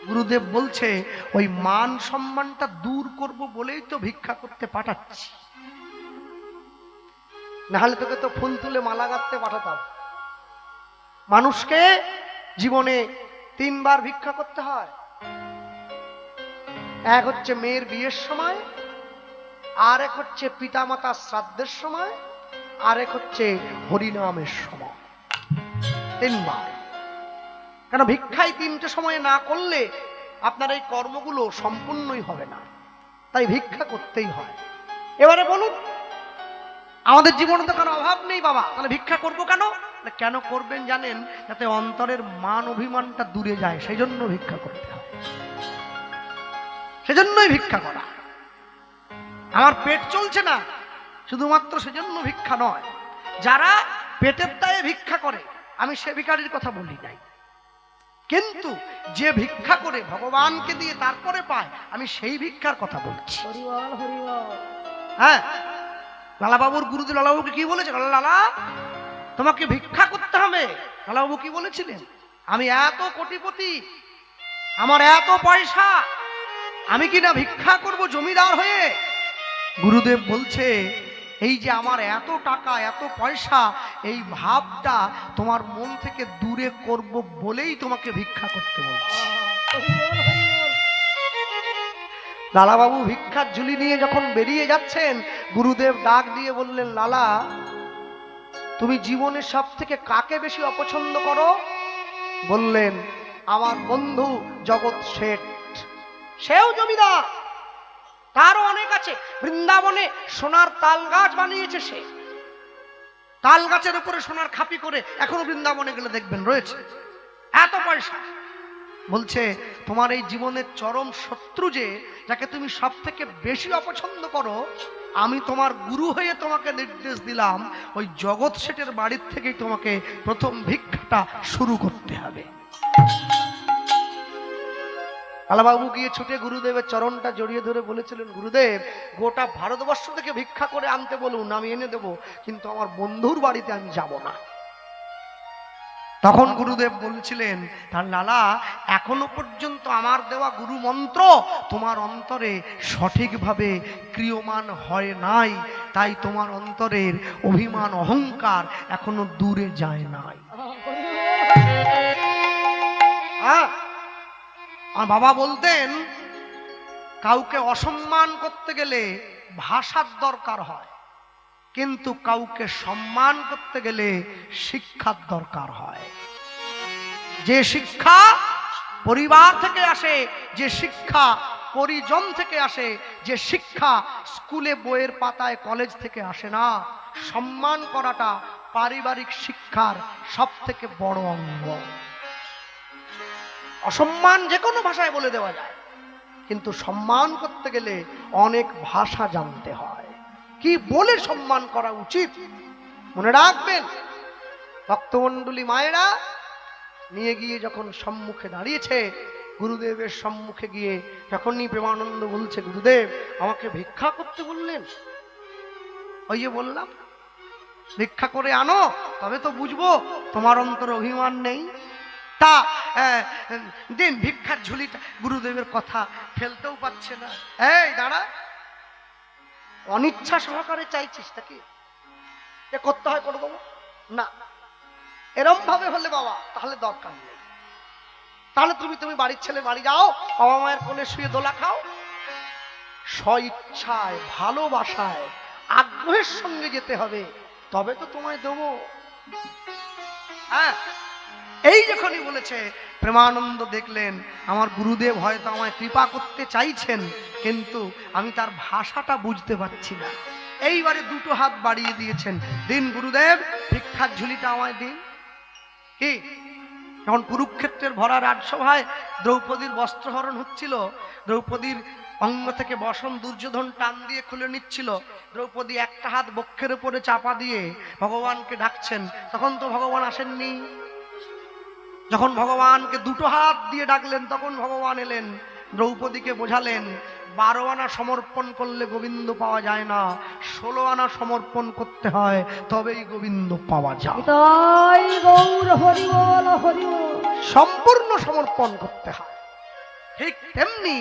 গুরুদেব বলছে, ওই মান সম্মানটা দূর করব বলেই তো ভিক্ষা করতে পাঠাচ্ছি, নাহলে তোকে তো ফুল তুলে মালা গাঁথতে পাঠাতাম। মানুষকে জীবনে 3 বার ভিক্ষা করতে হয়। এক হচ্ছে মেয়ের বিয়ের সময়, আর এক হচ্ছে পিতামাতা শ্রাদ্ধের সময়, আর এক হচ্ছে হরিনামের সময়। 3 বার। কেন ভিক্ষাই 3টে সময়ে না করলে আপনার এই কর্মগুলো সম্পূর্ণই হবে না, তাই ভিক্ষা করতেই হয়। এবারে বলুন, আমাদের জীবনে তো কোনো অভাব নেই বাবা, তাহলে ভিক্ষা করবো কেন? কেন করবেন জানেন? যাতে অন্তরের মান অভিমানটা দূরে যায়, সেই জন্য ভিক্ষা করতে হয়। সেজন্যই ভিক্ষা করা। আমার পেট চলছে না, শুধুমাত্র সেজন্য ভিক্ষা নয়। যারা পেটের দায়ে ভিক্ষা করে, আমি সে ভিখারির কথা বলি নাই, কিন্তু যে ভিক্ষা করে ভগবানকে দিয়ে তারপরে পায়, আমি সেই ভিক্ষার কথা বলছি। হ্যাঁ, লালাবাবুর গুরুদেব লালাবাবুকে কি বলেছে? লালা, তোমাকে ভিক্ষা করতে হবে। লালাবাবু কি বলেছিলেন? আমি এত কোটিপতি, আমার এত পয়সা, আমি কি না ভিক্ষা করব জমিদার হয়ে? গুরুদেব বলছে, এই যে আমার এত টাকা এত পয়সা, এই ভাবটা তোমার মন থেকে দূরে করব বলেই তোমাকে ভিক্ষা করতে বলছি। লালাবাবু ভিক্ষার ঝুলি নিয়ে যখন বেরিয়ে যাচ্ছেন, গুরুদেব ডাক দিয়ে বললেন, লালা, তুমি জীবনে সব থেকে কাকে বেশি অপছন্দ করো? বললেন, আমার বন্ধু জগৎ শেঠ। সেও জমিদার, তারও অনেক আছে। বৃন্দাবনে সোনার তাল গাছ বানিয়েছে সে, তাল গাছের উপরে সোনার খাপি করে এখনো বৃন্দাবনে গেলে দেখবেন রয়েছে, এত পয়সা। বলছে, তোমার এই জীবনের চরম শত্রু যে, যাকে তুমি সব থেকে বেশি অপছন্দ করো, আমি তোমার গুরু হয়ে তোমাকে নির্দেশ দিলাম, ওই জগৎ শেঠের বাড়ির থেকেই তোমাকে প্রথম ভিক্ষাটা শুরু করতে হবে। লালাবাবু গিয়ে ছুটে গুরুদেবের চরণটা জড়িয়ে ধরে বলেছিলেন, গুরুদেব, গোটা ভারতবর্ষ থেকে ভিক্ষা করে আনতে বলুন, আমি এনে দেব, কিন্তু আমার বন্ধুর বাড়িতে আমি যাব না। তখন গুরুদেব বলছিলেন, তার লালা, এখনো পর্যন্ত আমার দেওয়া গুরু মন্ত্র তোমার অন্তরে সঠিকভাবে ক্রিয়মান হয় নাই, তাই তোমার অন্তরের অভিমান অহংকার এখনো দূরে যায় নাই। আর বাবা বলতেন, কাউকে অসম্মান করতে গেলে ভাষার দরকার হয়, কিন্তু কাউকে সম্মান করতে গেলে শিক্ষার দরকার হয়। যে শিক্ষা পরিবার থেকে আসে, যে শিক্ষা পরিজন থেকে আসে, যে শিক্ষা স্কুলে বইয়ের পাতায় কলেজ থেকে আসে না, সম্মান করাটা পারিবারিক শিক্ষার সব থেকে বড় অঙ্গ। অসম্মান যে কোনো ভাষায় বলে দেওয়া যায়, কিন্তু সম্মান করতে গেলে অনেক ভাষা জানতে হয়, কি বলে সম্মান করা উচিত। মনে রাখবেন, ভক্তমণ্ডলী মায়েরা নিয়ে গিয়ে যখন সম্মুখে দাঁড়িয়েছে, গুরুদেবের সম্মুখে গিয়ে তখনই প্রেমানন্দ বলছে, গুরুদেব আমাকে ভিক্ষা করতে বললেন। ওই যে বললাম, ভিক্ষা করে আনো, তবে তো বুঝবো তোমার অন্তরে অভিমান নেই। তা দিন ভিক্ষার ঝুলিটা। গুরুদেবের কথা ফেলতেও পারছে না। এই দাঁড়া, অনিচ্ছা সহকারে চাইছিস নাকি? করতে হয় করে দেবো না, এরম ভাবে হলে বাবা তাহলে দরকার নেই। তাহলে তুমি বাড়ির ছেলে বাড়ি যাও, বাবা মায়ের কোলে শুয়ে দোলা খাও। স্বইচ্ছায়, ভালোবাসায়, আগ্রহের সঙ্গে যেতে হবে, তবে তো তোমায় দেবো। হ্যাঁ, এই যখনই বলেছে, প্রেমানন্দ দেখলেন আমার গুরুদেব হয়তো আমায় কৃপা করতে চাইছেন, কিন্তু আমি তার ভাষাটা বুঝতে পারছি না। এইবারে 2টো হাত বাড়িয়ে দিয়েছেন, দিন গুরুদেব ভিক্ষার ঝুলিটা আমায় দিন। কি যখন কুরুক্ষেত্রের ভরা রাজসভায় দ্রৌপদীর বস্ত্রহরণ হচ্ছিল, দ্রৌপদীর অঙ্গ থেকে বসন দুর্যোধন টান দিয়ে খুলে নিচ্ছিল, দ্রৌপদী একটা হাত বক্ষের উপরে চাপা দিয়ে ভগবানকে ডাকছেন, তখন তো ভগবান আসেননি। যখন ভগবানকে দুটো হাত দিয়ে ডাকলেন তখন ভগবান এলেন, দ্রৌপদীকে বোঝালেন 12 আনা সমর্পণ করলে গোবিন্দ পাওয়া যায় না, 16 আনা সমর্পণ করতে হয়, তবেই গোবিন্দ পাওয়া যায়। তাই গৌর হরি বল হরি বল। সম্পূর্ণ সমর্পণ করতে হয়। ঠিক তেমনি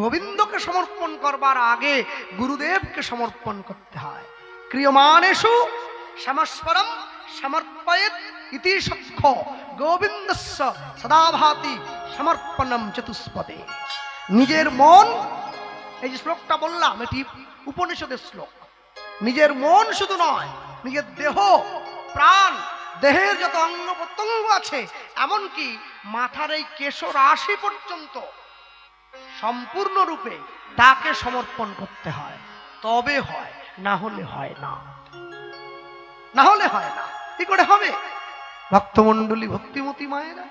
গোবিন্দকে সমর্পণ করবার আগে গুরুদেবকে সমর্পণ করতে হয়। ক্রিয়মাণেষু সমস্পরম সমর্পয়েৎ ইতি সখ্য গোবিন্দস্য সদা ভাতি সমর্পণম চতুষ্পদে। নিজের মন, এই যে শ্লোকটা বললাম এটি উপনিষদের শ্লোক, নিজের মন শুধু নয়, নিজের দেহ প্রাণ, দেহের যত অঙ্গ প্রত্যঙ্গ আছে, এমনকি মাথার এই কেশ রাশি পর্যন্ত সম্পূর্ণরূপে তাকে সমর্পণ করতে হয়, তবে হয়, না হলে হয় না, না হলে হয় না। কি করে হবে? ভক্তমণ্ডলী, ভক্তিমতী মায়েরা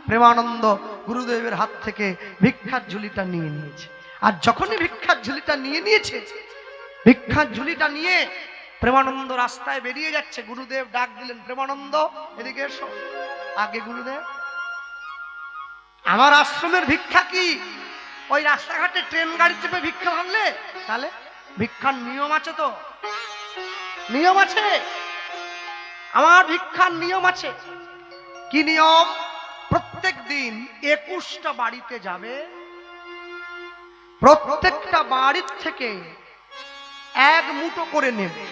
প্রেমানন্দ গুরুদেবের হাত থেকে ভিক্ষার ঝুলিটা নিয়ে নিয়েছে। আর যখনই ভিক্ষার ঝুলিটা নিয়ে নিয়েছে, ভিক্ষার ঝুলিটা নিয়ে প্রেমানন্দ রাস্তায় বেরিয়ে যাচ্ছে, গুরুদেব ডাক দিলেন, প্রেমানন্দ এদিকে এসো। আগে গুরুদেব, আমার আশ্রমের ভিক্ষা কি ওই রাস্তাঘাটে ট্রেন গাড়ি চেপে ভিক্ষা ভাঙলে? তাহলে ভিক্ষার নিয়ম আছে, তো নিয়ম আছে, আমার ভিক্ষার নিয়ম আছে। কি নিয়ম? প্রত্যেক দিন 21টা বাড়িতে যাবে, প্রত্যেকটা বাড়ির থেকে 1 মুঠো করে নেবে,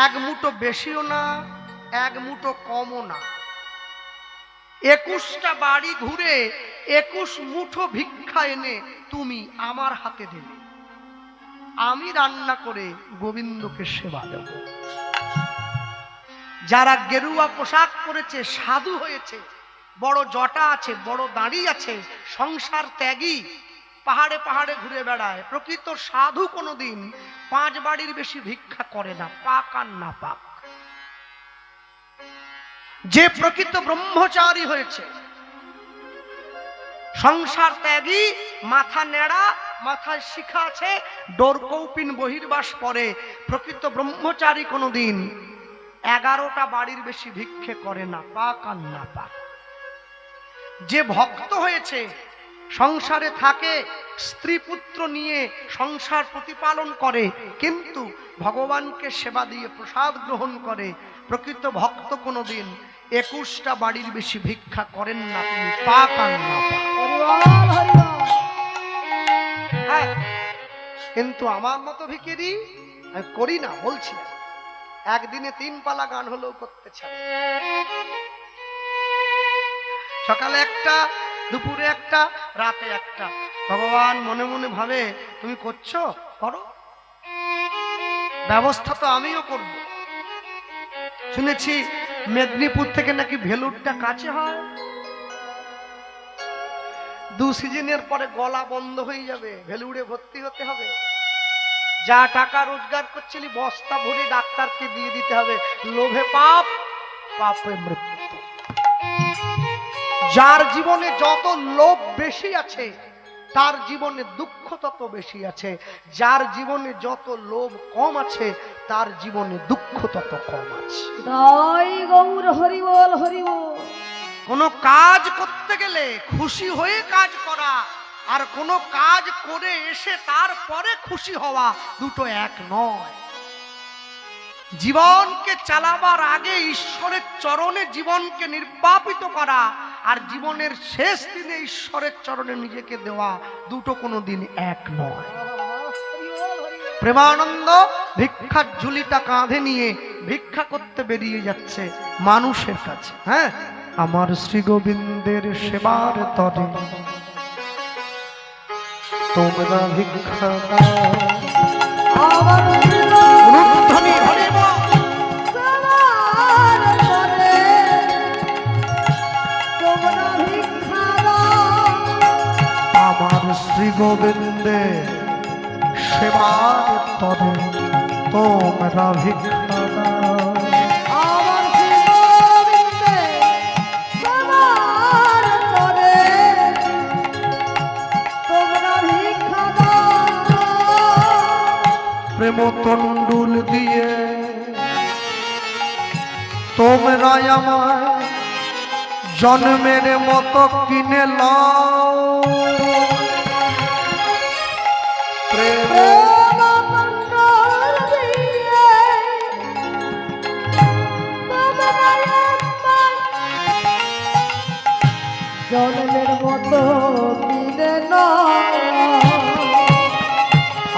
1 মুঠো বেশিও না, 1 মুঠো কমও না। 21টা বাড়ি ঘুরে 21 মুঠো ভিক্ষা এনে তুমি আমার হাতে দেবে, আমি রান্না করে গোবিন্দকে সেবা দেব। যারা গেরুয়া পোশাক পরেছে, সাধু হয়েছে, বড় জটা আছে, বড় দাড়ি আছে, সংসার ত্যাগী, পাহাড়ে পাহাড়ে ঘুরে বেড়ায়, প্রকৃত সাধু কোনোদিন 5 বাড়ির বেশি ভিক্ষা করে না, পাক আর না পাক। যে প্রকৃত ব্রহ্মচারী হয়েছে, সংসার ত্যাগী, মাথা নেড়া, মাথায় শিখা আছে, ডোরকৌপিন বহির্বাস পরে, প্রকৃত ব্রহ্মচারী কোনোদিন 11টা বাড়ির বেশি ভিক্ষে করে না, পাক আর না পাক। যে ভক্ত হয়েছে, সংসারে থাকে, স্ত্রী পুত্র নিয়ে সংসার প্রতিপালন করে, কিন্তু ভগবানকে সেবা দিয়ে প্রসাদ গ্রহণ করে, প্রকৃত ভক্ত কোনোদিন 21টা বাড়ির বেশি ভিক্ষা করেন না, তিনি পাক আর না পাক। হরি বল হরি বল। হ্যাঁ, কিন্তু আমার মতো ভিখারি আমি করি না, বলছি না। একদিনে 3 পালা গান হলেও করতে চাই, সকালে একটা, দুপুরে একটা, রাতে একটা। ভগবান মনে মনে ভাবে, তুমি করছো, করো, ব্যবস্থা তো আমিও করব। শুনেছি মেদিনীপুর থেকে নাকি ভেলুরটা কাছে হয়, 2 সিজনের পরে গলা বন্ধ হয়ে যাবে, ভেলুরে ভর্তি হতে হবে। যা টাকা রোজগার করছিলি বস্তা ভরে ডাক্তারকে দিয়ে দিতে হবে। লোভে পাপ, পাপে মৃত্যু। যার জীবনে যত লোভ বেশি আছে, তার জীবনে দুঃখ তত বেশি আছে। যার জীবনে যত লোভ কম আছে, তার জীবনে দুঃখ তত কম আছে। তাই গৌর হরি বল হরি বল। কোনো কাজ করতে গেলে খুশি হয়ে কাজ করা, আর কোনো কাজ করে এসে তারপরে খুশি হওয়া, দুটো এক নয়। জীবনকে চালাবার আগে ঈশ্বরের চরণে জীবনকে নির্বাপিত করা, আর জীবনের শেষ দিনে ঈশ্বরের চরণে নিজেকে দেওয়া, দুটো কোনোদিন এক নয়। প্রেমানন্দ ভিক্ষার ঝুলিটা কাঁধে নিয়ে ভিক্ষা করতে বেরিয়ে যাচ্ছে মানুষের কাছে। হ্যাঁ, আমার শ্রী গোবিন্দের সেবার তরে তোমরা ভিক্ষা দাও। আমার গুণধ্বনি হরি বল। সবার তরে তোমরা ভিক্ষা দাও। আমার শ্রী গোবিন্দের সেবার তরে তোমরা ভিক্ষা দাও। আমার শ্রী গোবিন্দে সবার প্রেম তন্ডুল দিয়ে তোমরা আমায় জন্মের মতো কিনে লাও প্রেম জন্মের মতো কিনে নাও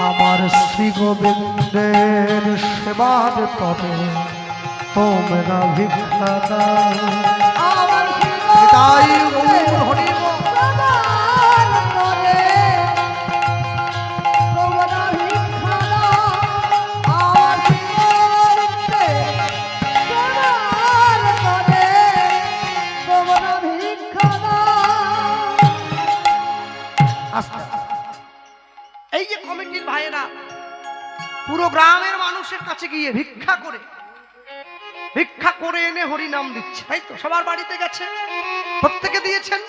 আমার শ্রী গোবিন্দের সেবার তবে তোমরা ভিক্ষা দাও আমার তাই গৌর হরি বল। সবার করে তোমরা ভিক্ষা দাও আমার শিরতে সবার করে তোমরা ভিক্ষা দাও আস্তে আস্তে। এই যে কমিটির ভাইয়েরা পুরো গ্রামের মানুষের কাছে গিয়ে ভিক্ষা করে এনে হরি নাম দিচ্ছে, তাই তো? সবার বাড়িতে গেছে, প্রত্যেকে দিয়েছেন,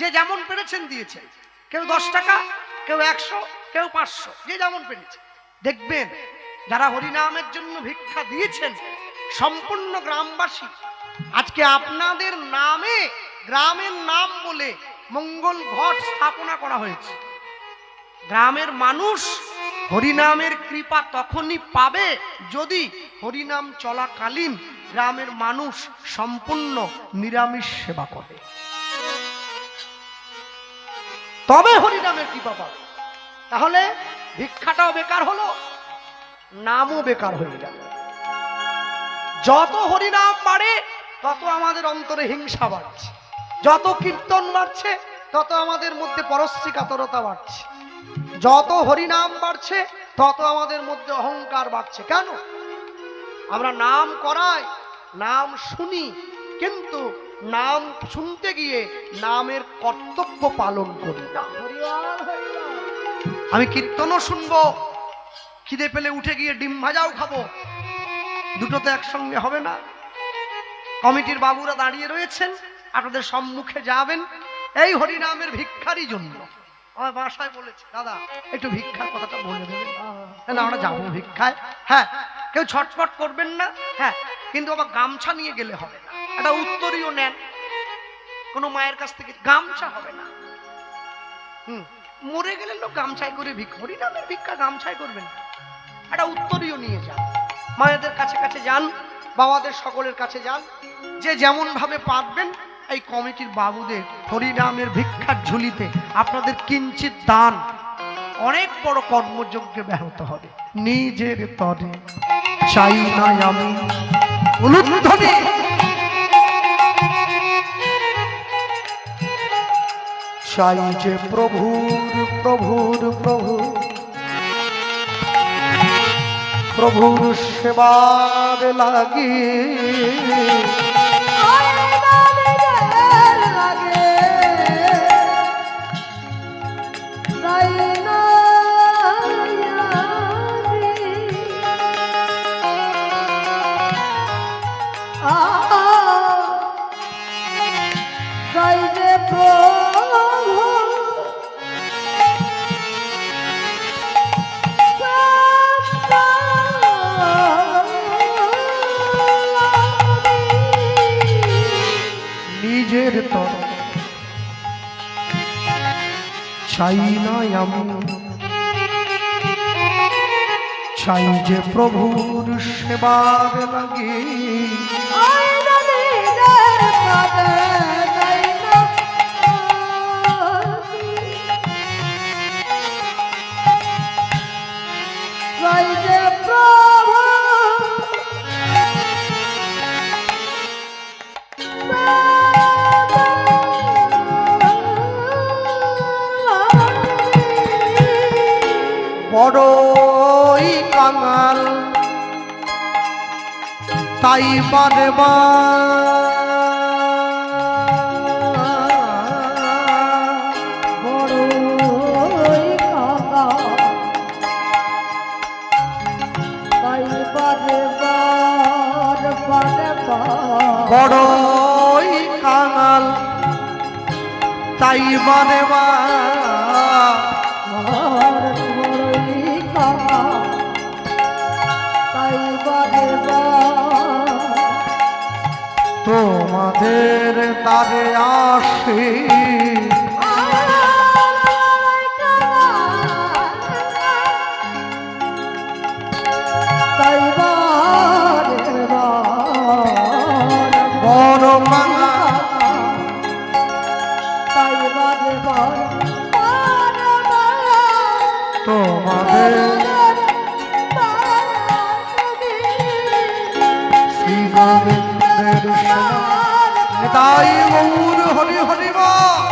যে যেমন পেরেছেন দিয়েছেন। কেউ 10 টাকা, কেউ 100, কেউ 500, যে যেমন পেরেছে। দেখবেন যারা হরিনামের জন্য ভিক্ষা দিয়েছেন সম্পূর্ণ গ্রামবাসী আজকে আপনাদের নামে গ্রামের নাম বলে মঙ্গল ঘট স্থাপনা করা হয়েছে। গ্রামের মানুষ হরিনামের কৃপা তখনই পাবে যদি হরিনাম চলাকালীন গ্রামের মানুষ সম্পূর্ণ নিরামিষ সেবা করে, তবে হরিনামের কৃপা পাবে। তাহলে ভিক্ষাটাও বেকার হলো, নামও বেকার হয়ে গেল। যত হরিনাম বাড়ে তত আমাদের অন্তরে হিংসা বাড়ছে, যত কীর্তন বাড়ছে তত আমাদের মধ্যে পরশ্রী কাতরতা বাড়ছে, যত হরিনাম বাড়ছে তত আমাদের মধ্যে অহংকার বাড়ছে। কেন? আমরা নাম করাই, নাম শুনি, কিন্তু নাম শুনতে গিয়ে নামের কর্তব্য পালন করি না। আমি কীর্তনও শুনবো, খিদে পেলে উঠে গিয়ে ডিম ভাজাও খাবো, দুটো তো একসঙ্গে হবে না। কমিটির বাবুরা দাঁড়িয়ে রয়েছেন, আপনাদের সম্মুখে যাবেন এই হরিনামের ভিক্ষারই জন্য। আমার বাসায় বলেছে, দাদা একটু ভিক্ষার কথাটা বলে দেবেন না, আমরা যাবো ভিক্ষায়। হ্যাঁ, কেউ ছটফট করবেন না, হ্যাঁ, কিন্তু আবার গামছা নিয়ে গেলে হবে না। একটা উত্তরীয় নেন, কোনো মায়ের কাছ থেকে গামছা হবে না। মরে গেলে লোক গামছায় করে ভিক্ষা, হরিনামের ভিক্ষা গামছায় করবেন না, একটা উত্তরীয় নিয়ে যান। মায়েদের কাছে কাছে যান, বাবাদের সকলের কাছে যান, যে যেমন ভাবে পারবেন এই কমিটির বাবুদের হরিনামের ভিক্ষার ঝুলিতে আপনাদের কিঞ্চিত দান অনেক বড় কর্মযজ্ঞে ব্যাহত হবে। নিজের তরে চাই না আমি উলুধ্বনি, চাই যে প্রভুর প্রভুর প্রভু প্রভুর সেবার লাগি নিজের তর চাই না আমি, চাই যে প্রভুর সেবার লাগি বড়ই কাঙাল তাই বারে বড়ই কাঙাল তাই বারে বড়ই কাঙাল তাই বারে বারে আসে তাই বারে বার বড় বাঙা তাই বারে বার তোমাদের শ্রী গোবিন্দের তাই গৌর হরি হরি বল।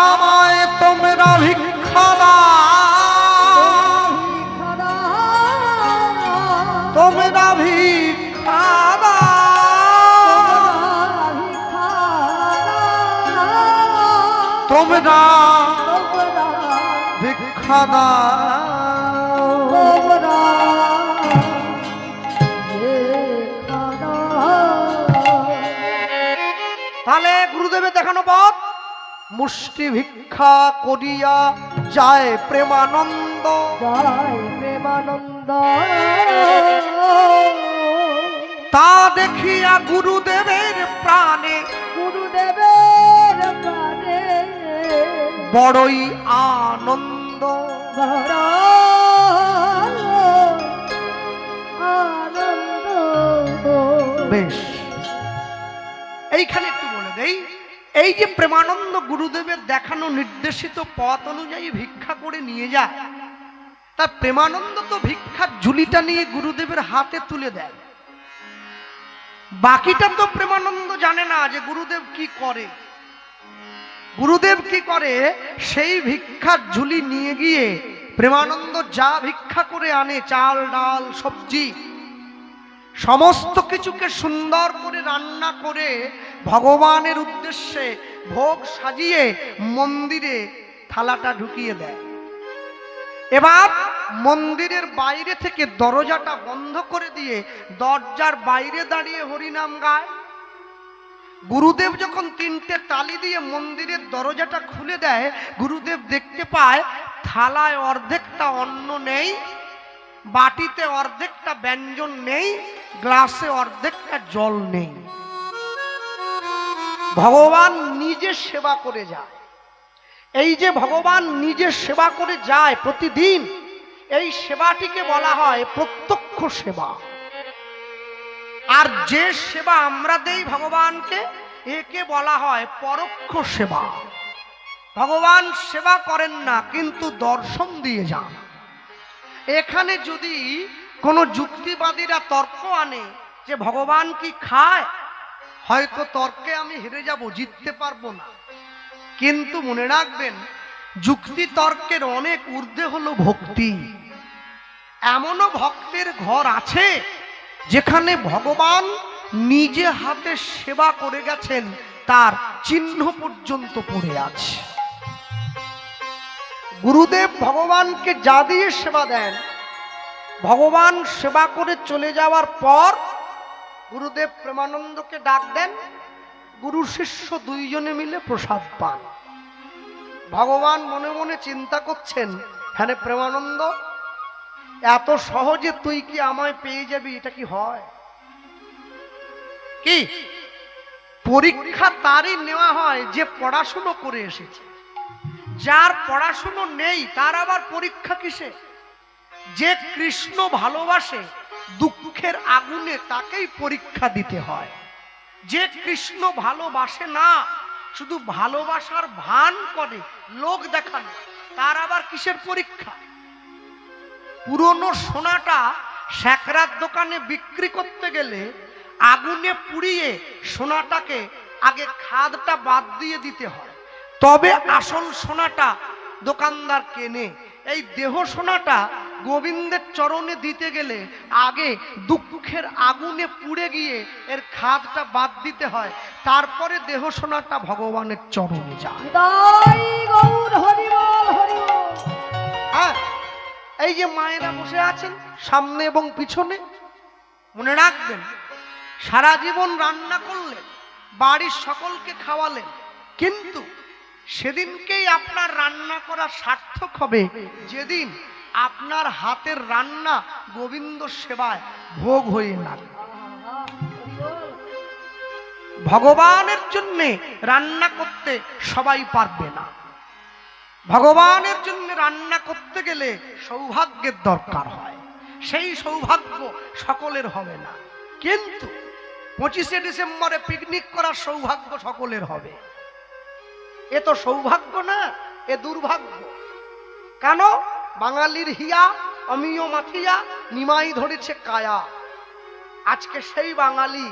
আমায় তোমরা ভিক্ষা দাও, তোমরা ভিক্ষা দাও, তোমরা ভিক্ষা দাও। তাহলে গুরুদেবের দেখানো পথ মুষ্টি ভিক্ষা করিয়া যায় প্রেমানন্দ, জয় প্রেমানন্দ তা দেখিয়া গুরুদেবের প্রাণে গুরুদেবের প্রাণে বড়ই আনন্দ। বড় আনন্দ। বেশ, এইখানে একটু বলে দেই, এই যে প্রেমানন্দ গুরুদেবের দেখানো নির্দেশিত পথ অনুযায়ী ভিক্ষা করে নিয়ে যায়, তা প্রেমানন্দ তো ভিক্ষার ঝুলিটা নিয়ে গুরুদেবের হাতে তুলে দেয়। বাকিটা তো প্রেমানন্দ জানে না যে গুরুদেব কি করে। গুরুদেব কি করে, সেই ভিক্ষার ঝুলি নিয়ে গিয়ে প্রেমানন্দ যা ভিক্ষা করে আনে, চাল ডাল সবজি সমস্ত কিছুকে সুন্দর করে রান্না করে ভগবানের উদ্দেশ্যে ভোগ সাজিয়ে মন্দিরে থালাটা ঢুকিয়ে দেয়। এবার মন্দিরের বাইরে থেকে দরজাটা বন্ধ করে দিয়ে দরজার বাইরে দাঁড়িয়ে হরিনাম গায়। গুরুদেব যখন তিনটে তালি দিয়ে মন্দিরের দরজাটা খুলে দেয়, গুরুদেব দেখতে পায় থালায় অর্ধেকটা অন্ন নেই, বাটিতে অর্ধেকটা ব্যঞ্জন নেই, গ্লাসে অর্ধেকটা জল নেই। ভগবান নিজে সেবা করে যায়। এই যে ভগবান নিজে সেবা করে যায় প্রতিদিন, এই সেবাটিকে বলা হয় প্রত্যক্ষ সেবা। আর যে সেবা আমরা দেই ভগবানকে, একে বলা হয় পরোক্ষ সেবা। ভগবান সেবা করেন না, কিন্তু দর্শন দিয়ে যান। এখানে যদি কোনো যুক্তিবাদীরা তর্ক আনে যে ভগবান কি খায়, হয়তো তর্কে আমি হেরে যাব, জিততে পারবো না। কিন্তু মনে রাখবেন, যুক্তি তর্কের অনেক ঊর্ধ্বে হলো ভক্তি। এমনও ভক্তের ঘর আছে যেখানে ভগবান নিজে হাতে সেবা করে গেছেন, তার চিহ্ন পর্যন্ত পড়ে আছে। গুরুদেব ভগবানকে যা দিয়ে সেবা দেন, ভগবান সেবা করে চলে যাওয়ার পর গুরুদেব প্রেমানন্দকে ডাক দেন, গুরু শিষ্য দুইজনে মিলে প্রসাদ পান। ভগবান মনে মনে চিন্তা করছেন, হ্যাঁ প্রেমানন্দ, এত সহজে তুই কি আমায় পেয়ে যাবি? এটা কি হয়? কি পরীক্ষা তারই নেওয়া হয় যে পড়াশুনো করে এসেছে। যার পড়াশুনো নেই তার আবার পরীক্ষা কিসে? যে কৃষ্ণ ভালোবাসে, দুঃখের আগুনে তাকেই পরীক্ষা দিতে হয়। যে কৃষ্ণ ভালোবাসে না, শুধু ভালোবাসার ভান করে, লোক দেখানো, তার আবার কিসের পরীক্ষা? পুরনো সোনাটা স্যাকরার দোকানে বিক্রি করতে গেলে আগুনে পুড়িয়ে সোনাটাকে আগে খাদটা বাদ দিয়ে দিতে হয়, তবে আসল সোনাটা দোকানদার কেনে। এই দেহ সোনাটা গোবিন্দের চরণে দিতে গেলে আগে দুঃখের আগুনে পুড়ে গিয়ে এর খাদটা বাদ দিতে হয়, তারপরে দেহ সোনাটা ভগবানের চরণে যায়। তাই গৌর হরি বল, হরি বল। হ্যাঁ, এই যে মায়েরা বসে আছেন সামনে এবং পিছনে, মনে রাখবেন সারা জীবন রান্না করলেন, বাড়ির সকলকে খাওয়ালেন, কিন্তু সেদিনকেই আপনার রান্না করা সার্থক হবে যেদিন আপনার হাতের রান্না গোবিন্দ সেবায় ভোগ হয়ে লাগবে। ভগবানের জন্য রান্না করতে সবাই পারবে না। ভগবানের জন্য রান্না করতে গেলে সৌভাগ্যের দরকার হয়, সেই সৌভাগ্য সকলের হবে না। কিন্তু 25শে ডিসেম্বরে পিকনিক করার সৌভাগ্য সকলের হবে। এ তো সৌভাগ্য না, এ দুর্ভাগ্য। কেন? বাঙালির হিয়া অমিয় মাথিয়া নিমাই ধরেছে কায়া। আজকে সেই বাঙালি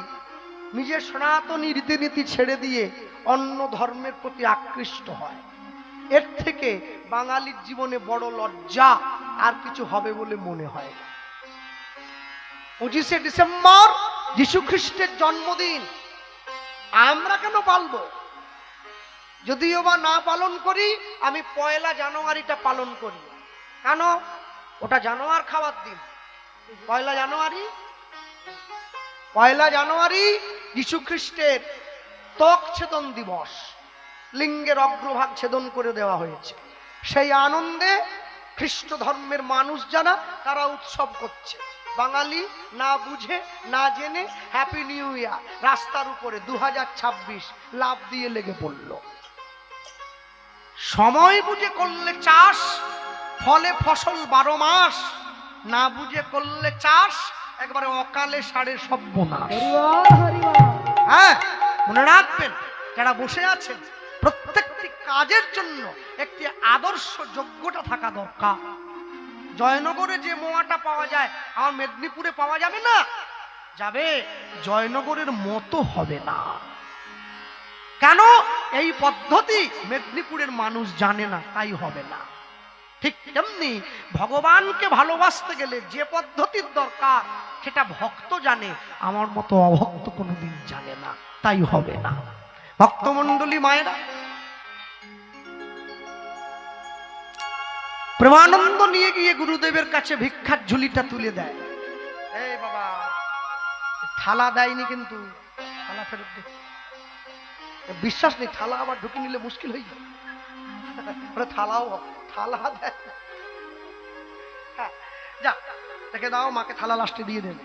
নিজের সনাতনী রীতিনীতি ছেড়ে দিয়ে অন্য ধর্মের প্রতি আকৃষ্ট হয়। এর থেকে বাঙালির জীবনে বড় লজ্জা আর কিছু হবে বলে মনে হয় না। 25শে ডিসেম্বর যীশু খ্রিস্টের জন্মদিন, আমরা কেন পালবো? যদিও বা না পালন করি, আমি 1 জানুয়ারিটা পালন করি। কেন? ওটা জানোয়ার খাওয়ার দিন। 1 জানুয়ারি যীশু খ্রিস্টের ত্বক ছেদন দিবস, লিঙ্গের অগ্রভাগ ছেদন করে দেওয়া হয়েছে। সেই আনন্দে খ্রিস্ট ধর্মের মানুষ যারা, তারা উৎসব করছে। বাঙালি না বুঝে না জেনে হ্যাপি নিউ ইয়ার রাস্তার উপরে 2026 লাভ দিয়ে লেগে পড়ল। সময় বুঝে করলে চাষ, ফলে ফসল 12 মাস। না বুঝে করলে চাষ, একবারে অকালে সাড়ে সর্বনাশ। হ্যাঁ, মনে রাখবেন, যারা বসে আছেন, প্রত্যেকটি কাজের জন্য একটি আদর্শ যোগ্যতা থাকা দরকার। জয়নগরে যে মোয়াটা পাওয়া যায়, আমার মেদিনীপুরে পাওয়া যাবে না? যাবে, জয়নগরের মতো হবে না। কেন? এই পদ্ধতি মেদিনীপুরের মানুষ জানে না, তাই হবে না। ঠিক তেমনি ভগবানকে ভালোবাসতে গেলে যে পদ্ধতির দরকার সেটা ভক্ত জানে, আমার মতো অভক্ত কোনোদিন জানে না, তাই হবে না। ভক্তমণ্ডলী মায়েরা, প্রেমানন্দ নিয়ে গিয়ে গুরুদেবের কাছে ভিক্ষার ঝুলিটা তুলে দেয়। এই বাবা, থালা দেয়নি কিন্তু, থালা ফেরত দে। বিশ্বাস নেই, থালা আবার ঢুকে নিলে মুশকিল হয়ে যায়। থালাও থালা দেয়, যা দেখে দাও, মাকে থালা লাস্টে দিয়ে দেবে।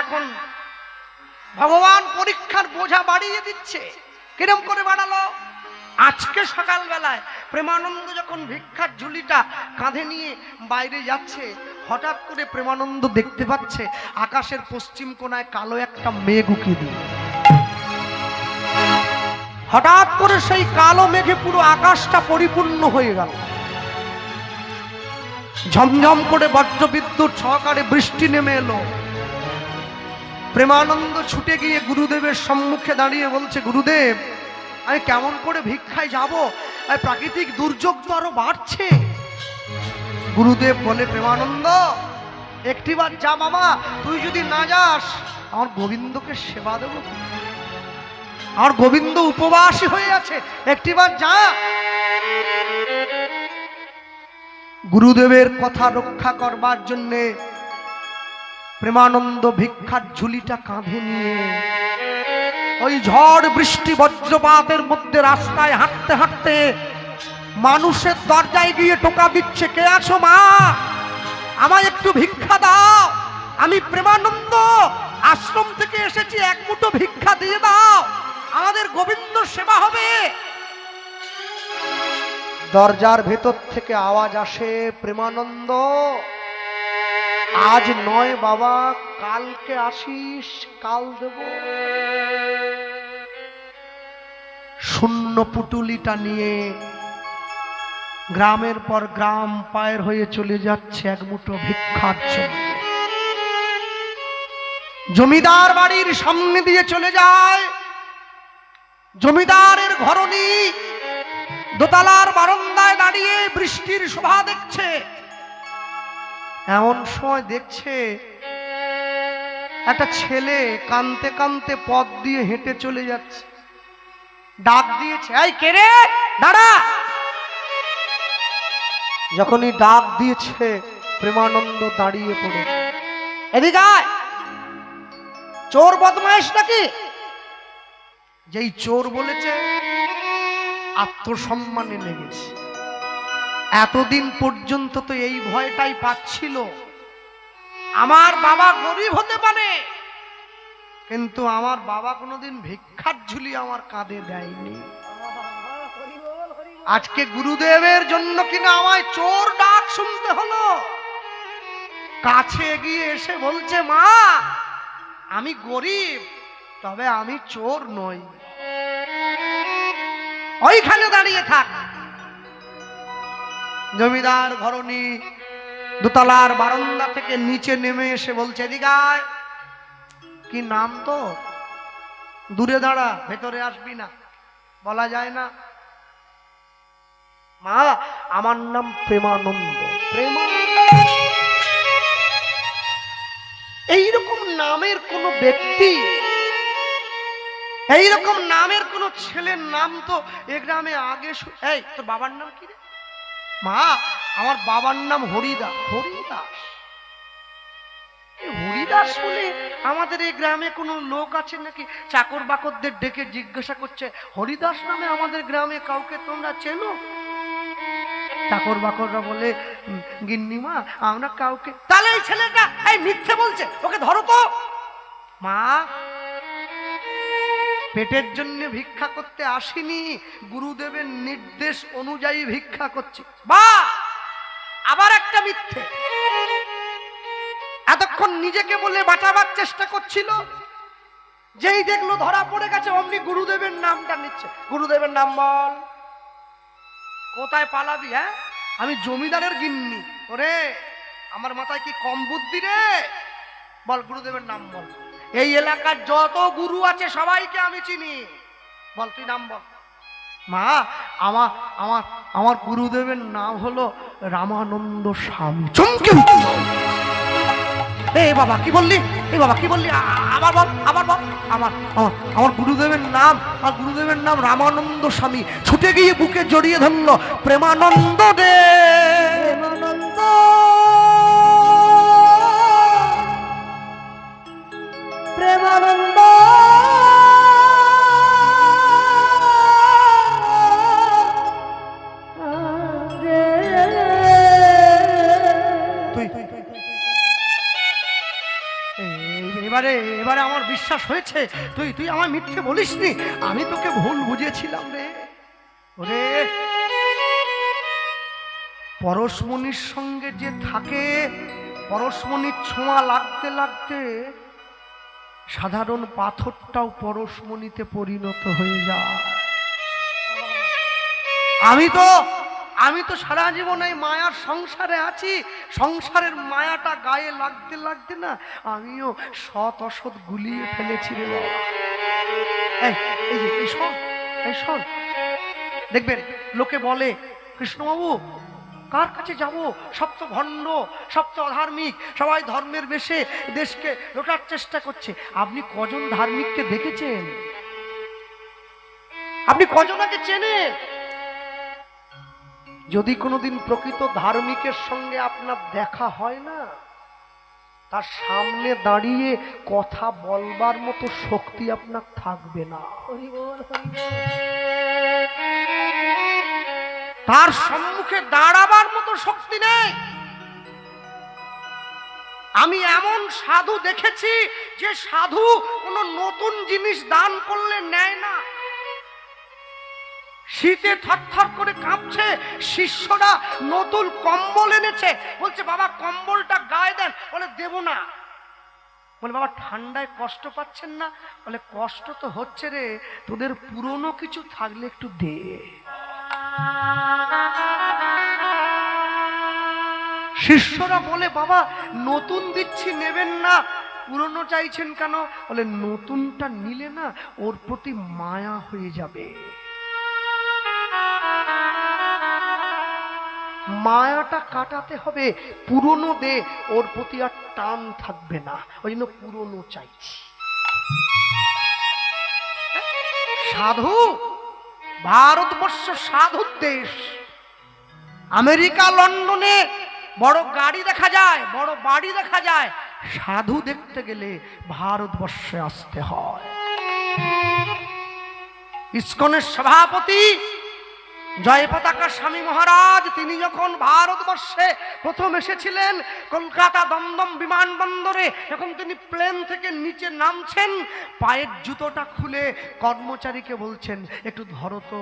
এখন ভগবান পরীক্ষার বোঝা বাড়িয়ে দিচ্ছে। কিরম করে বাড়ালো? আজকে সকালবেলায় প্রেমানন্দ যখন ভিক্ষার ঝুলিটা কাঁধে নিয়ে বাইরে যাচ্ছে, হঠাৎ করে প্রেমানন্দ দেখতে পাচ্ছে আকাশের পশ্চিম কোণায় কালো একটা মেঘ উঁকি দিয়ে। হঠাৎ করে সেই কালো মেঘে পুরো আকাশটা পরিপূর্ণ হয়ে গেল। ঝমঝম করে বজ্রবিদ্যুৎ সহকারে বৃষ্টি নেমে এলো। প্রেমানন্দ ছুটে গিয়ে গুরুদেবের সম্মুখে দাঁড়িয়ে বলছে, গুরুদেব, আমি কেমন করে ভিক্ষায় যাব? প্রাকৃতিক দুর্যোগ তো আরো বাড়ছে। গুরুদেব বলে, প্রেমানন্দ, একটিবার যা বাবা, তুই যদি না যাস আমার গোবিন্দকে সেবা দেব। আমার গোবিন্দ উপবাসী হয়ে আছে, একটিবার যা। গুরুদেবের কথা রক্ষা করবার জন্য প্রেমানন্দ ভিক্ষার ঝুলিটা কাঁধে নিয়ে ওই ঝড় বৃষ্টি বজ্রপাতের মধ্যে রাস্তায় হাঁটতে হাঁটতে মানুষের দরজায় গিয়ে টোকা দিচ্ছে, কে আছো মা? আমায় একটু ভিক্ষা দাও, আমি প্রেমানন্দ আশ্রম থেকে এসেছি, এক মুঠো ভিক্ষা দিয়ে দাও, আমাদের গোবিন্দ সেবা হবে। দরজার ভেতর থেকে আওয়াজ আসে, প্রেমানন্দ, আজ নয় বাবা, কালকে আসিস, কাল দেব। শূন্য পুটুলিটা নিয়ে গ্রামের পর গ্রাম পায়ের হয়ে চলে যাচ্ছে এক মুঠো ভিক্ষার জন্য। জমিদার বাড়ির সামনে দিয়ে চলে যায়। জমিদারের ঘরণী দোতলার বারান্দায় দাঁড়িয়ে বৃষ্টির শোভা দেখছে। এমন সময় দেখছে একটা ছেলে কাঁদতে কাঁদতে পথ দিয়ে হেঁটে চলে যাচ্ছে। ডাক দিয়েছে, এই কে রে, দাঁড়া। যখনই ডাক দিয়েছে প্রেমানন্দ দাঁড়িয়ে পড়েছে। এদিকে আয়। চোর বদমাইশ নাকি? যেই চোর বলেছে আত্মসম্মানে লেগেছে। এতদিন পর্যন্ত তো এই ভয়টাই পাচ্ছিল আমার বাবা গরিব হতে পারে, কিন্তু আমার বাবা কোনোদিন ভিক্ষার ঝুলি আমার কাঁধে দেয়নি। আজকে গুরুদেবের জন্য কিনা আমায় চোর ডাক শুনতে হলো। কাছে এগিয়ে এসে বলছে, মা আমি গরিব, তবে আমি চোর নই। ওইখানে দাঁড়িয়ে থাক। জমিদার ঘরণী দোতলার বারান্দা থেকে নিচে নেমে এসে বলছে, এদিকে আয়। কি নাম তো? দূরে দাঁড়া, ভেতরে আসবি না, বলা যায় না। মা আমার নাম প্রেমানন্দ। এইরকম নামের কোন ব্যক্তি, এইরকম নামের কোন ছেলের নাম তো এ গ্রামে আগে। এই তোর বাবার নাম কি রে? মা আমার বাবার নাম হরিদাস। হরিদাস? হরিদাস বলে আমাদের এই গ্রামে কোনো লোক আছে নাকি? চাকর বাকরদের ডেকে জিজ্ঞাসা করছে, হরিদাস নামে আমাদের গ্রামে কাউকে তোমরা চেনো? চাকর বাকররা বলে, গিন্নিমা আমরা কাউকে। তাহলে এই ছেলেটা এই মিথ্যে বলছে, ওকে ধরো তো। মা পেটের জন্য ভিক্ষা করতে আসিনি, গুরুদেবের নির্দেশ অনুযায়ী ভিক্ষা করছি। বা আবার একটা মিথ্যে। এতক্ষণ নিজেকে বলে বাঁচাবার চেষ্টা করছিল, যেই দেখলো ধরা পড়ে গেছে অমনি গুরুদেবের নামটা নিচ্ছে। গুরুদেবের নাম বল। কোথায় পালাবি? হ্যাঁ আমি জমিদারের গিন্নি। ওরে আমার মাথায় কি কম বুদ্ধি রে? বল গুরুদেবের নাম বল। এই এলাকার যত গুরু আছে সবাইকে আমি চিনি, বল তুই নাম বল। মা আমার আমার আমার গুরুদেবের নাম হলো রামানন্দ স্বামী। চমকে এই বাবা কি বললি? এই বাবা কি বললি? আবার বল, আবার বল। আমার আমার আমার গুরুদেবের নাম, আর গুরুদেবের নাম রামানন্দ স্বামী। ছুটে গিয়ে বুকে জড়িয়ে ধরলো, প্রেমানন্দ দে। প্রেমানন্দ প্রেমানন্দ এবারে এবারে আমার বিশ্বাস হয়েছে, তুই তুই আমার মিথ্যে বলিসনি, আমি তোকে ভুল বুঝেছিলাম রে। ওরে পরশমণির সঙ্গে যে থাকে, পরশমণির ছোঁয়া লাগতে লাগতে সাধারণ পাথরটাও পরশমণিতে পরিণত হয়ে যায়। আমি তো সারা জীবন এই মায়ার সংসারে আছি। সংসারের মায়াটা গায়ে লাগতে লাগতে না আমিও সৎ অসৎ গুলিয়ে ফেলেছি রে বাবা। এই যে এই শোন, দেখবেন লোকে বলে, কৃষ্ণবাবু কার কাছে যাব? সব তো ভণ্ড, সব তো অধার্মিক, সবাই ধর্মের বেশে দেশকে লোটার চেষ্টা করছে। আপনি কজন ধার্মিককে দেখেছেন? আপনি কজনাকে চেনেন? যদি কোনোদিন প্রকৃত ধার্মিকের সঙ্গে আপনার দেখা হয় না, তার সামনে দাঁড়িয়ে কথা বলবার মতো শক্তি আপনার থাকবে না। তার সম্মুখে দাঁড়াবার মতো শক্তি নেই। আমি এমন সাধু দেখেছি যে সাধু কোনো নতুন জিনিস দান করলে নেয় না। শীতে থরথর করে কাঁপছে, শিষ্যরা নতুন কম্বল এনেছে, বলছে বাবা কম্বলটা গায়ে দেন। বলে দেব না। বলে বাবা ঠান্ডায় কষ্ট পাচ্ছেন না? বলে কষ্ট তো হচ্ছে রে, তোদের পুরনো কিছু থাকলে একটু দে। শিষ্যরা বলে বাবা নতুন দিচ্ছি নেবেন না, পুরনো চাইছেন কেন? বলে নতুনটা নিলে না ওর প্রতি মায়া হয়ে যাবে। মায়াটা কাটাতে হবে, পুরনো দে, ওর প্রতি আর টান থাকবে না। ওই জন্য পুরনো চাইছি। সাধু, ভারতবর্ষ সাধুর দেশ। আমেরিকা লন্ডনে বড় গাড়ি দেখা যায়, বড় বাড়ি দেখা যায়, সাধু দেখতে গেলে ভারতবর্ষে আসতে হয়। ইসকনের সভাপতি জয় পতাকা স্বামী মহারাজ তিনি যখন ভারতবর্ষে প্রথম এসেছিলেন কলকাতা দমদম বিমানবন্দরে, যখন তিনি প্লেন থেকে নিচে নামছেন, পায়ের জুতোটা খুলে কর্মচারীকে বলছেন একটু ধরো তো।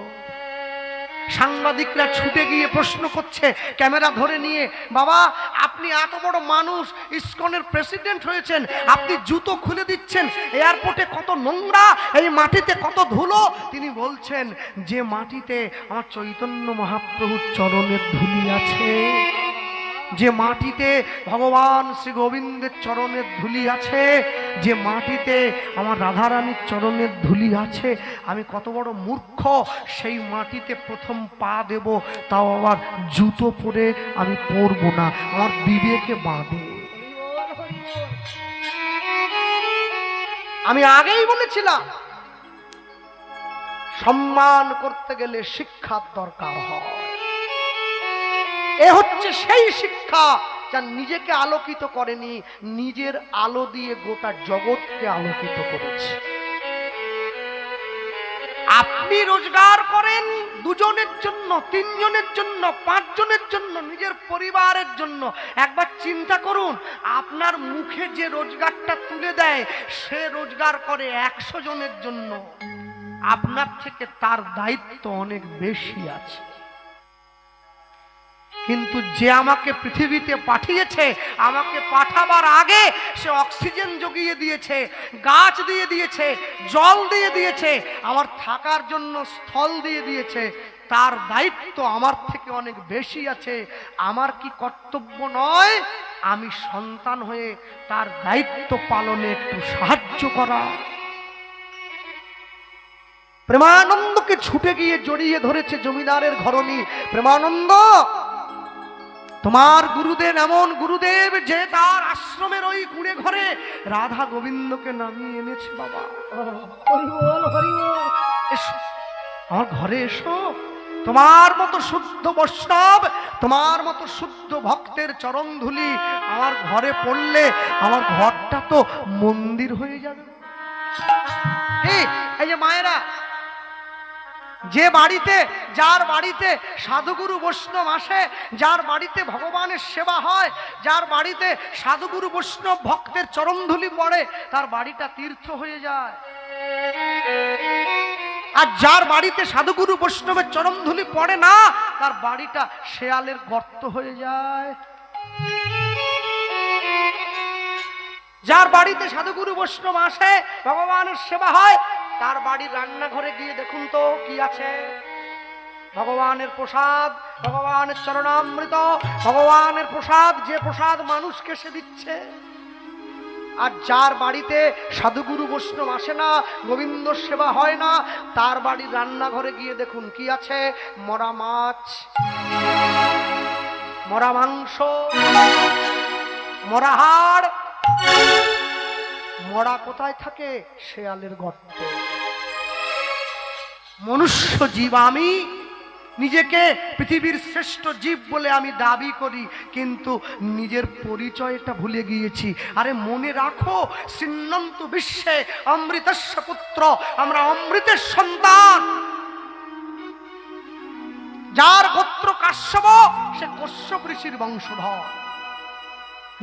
সাংবাদিকরা ছুটে গিয়ে প্রশ্ন করছে ক্যামেরা ধরে নিয়ে, বাবা আপনি এত বড় মানুষ, ইসকনের প্রেসিডেন্ট হয়েছেন, আপনি জুতো খুলে দিচ্ছেন, এয়ারপোর্টে কত নোংরা, এই মাটিতে কত ধুলো। তিনি বলছেন যে মাটিতে আমার চৈতন্য মহাপ্রভুর চরণের ধুলি আছে, যে মাটিতে ভগবান শ্রী গোবিন্দের চরণের ধুলি আছে, যে মাটিতে আমার রাধারানীর চরণের ধুলি আছে, আমি কত বড় মূর্খ, সেই মাটিতে প্রথম পা দেব, তাও আবার জুতো পরে আমি পরবো না, আমার বিবেকে বাঁধে। আমি আগেই বলেছিলাম সম্মান করতে গেলে শিক্ষার দরকার হয়। এ হচ্ছে সেই শিক্ষা যা নিজেকে আলোকিত করেনি, নিজের আলো দিয়ে গোটা জগৎকে আলোকিত করেছে। আপনি রোজগার করেন দুজনের জন্য, তিনজনের জন্য, পাঁচজনের জন্য, নিজের পরিবারের জন্য। একবার চিন্তা করুন, আপনার মুখে যে রোজগারটা তুলে দেয় সে রোজগার করে 100 জনের জন্য, আপনার থেকে তার দায়িত্ব অনেক বেশি আছে। কিন্তু যে আমাকে পৃথিবীতে পাঠিয়েছে, আমাকে পাঠাবার আগে সে অক্সিজেন জুগিয়ে দিয়েছে, গাছ দিয়ে দিয়েছে, জল দিয়ে দিয়েছে, আমার থাকার জন্য স্থল দিয়ে দিয়েছে, তার দায়িত্ব আমার থেকে অনেক বেশি আছে। আমার কি কর্তব্য নয় আমি সন্তান হয়ে তার দায়িত্ব পালনে একটু সাহায্য করা? প্রেমানন্দকে ছুটে গিয়ে জড়িয়ে ধরেছে জমিদারের ঘরণী। প্রেমানন্দ, তোমার গুরুদেব এমন গুরুদেব যে তার আশ্রমের ওই কুঁড়ে ঘরে রাধা গোবিন্দকে নামিয়ে এনেছে। বাবা এসো, আমার ঘরে এসো, তোমার মতো শুদ্ধ বৈষ্ণব, তোমার মতো শুদ্ধ ভক্তের চরণ ধুলি আমার ঘরে পড়লে আমার ঘরটা তো মন্দির হয়ে যাবে। এই যে মায়েরা, যে বাড়িতে, যার বাড়িতে সাধুগুরু বৈষ্ণব আসে, যার বাড়িতে ভগবানের সেবা হয়, যার বাড়িতে সাধুগুরু বৈষ্ণব ভক্তের চরণধুলি পড়ে, তার বাড়িটা তীর্থ হয়ে যায়। আর যার বাড়িতে সাধুগুরু বৈষ্ণবের চরণধুলি পড়ে না, তার বাড়িটা শেয়ালের গর্ত হয়ে যায়। যার বাড়িতে সাধুগুরু বৈষ্ণব আসে, ভগবানের সেবা হয়, তার বাড়ির রান্নাঘরে গিয়ে দেখুন তো কি আছে। ভগবানের প্রসাদ, ভগবানের চরণামৃত, ভগবানের প্রসাদ, যে প্রসাদ মানুষকে সে দিচ্ছে। আর যার বাড়িতে সাধুগুরু বৈষ্ণব আসে না, গোবিন্দ সেবা হয় না, তার বাড়ির রান্নাঘরে গিয়ে দেখুন কি আছে। মরা মাছ, মরা মাংস, মরা হাড়। মরা কোথায় থাকে? শেয়ালের গর্ত। মনুষ্য জীব আমি, নিজেকে পৃথিবীর শ্রেষ্ঠ জীব বলে আমি দাবি করি, কিন্তু নিজের পরিচয়টা ভুলে গিয়েছি। আরে মনে রাখো, সিন্নন্ত বিশ্বে অমৃতস্য পুত্র, আমরা অমৃতের সন্তান। যার গোত্র কাশ্যপ সে কশ্যপ ঋষির বংশধর,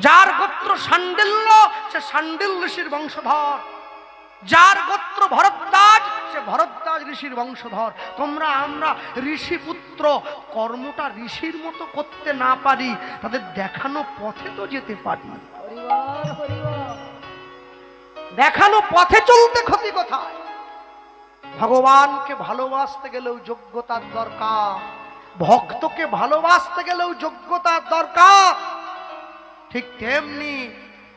যার গোত্র শাণ্ডিল্য সে শাণ্ডিল ঋষির বংশধর, যার গোত্র ভরদ্বাজ সে ভরদ্বাজ ঋষির বংশধর। তোমরা আমরা ঋষি পুত্র, কর্মটা ঋষির মতো করতে না পারি, তাদের দেখানো পথে তো যেতে পারি। দেখানো পথে চলতে ক্ষতি কোথায়? ভগবানকে ভালোবাসতে গেলেও যোগ্যতার দরকার, ভক্তকে ভালোবাসতে গেলেও যোগ্যতার দরকার। ঠিক তেমনি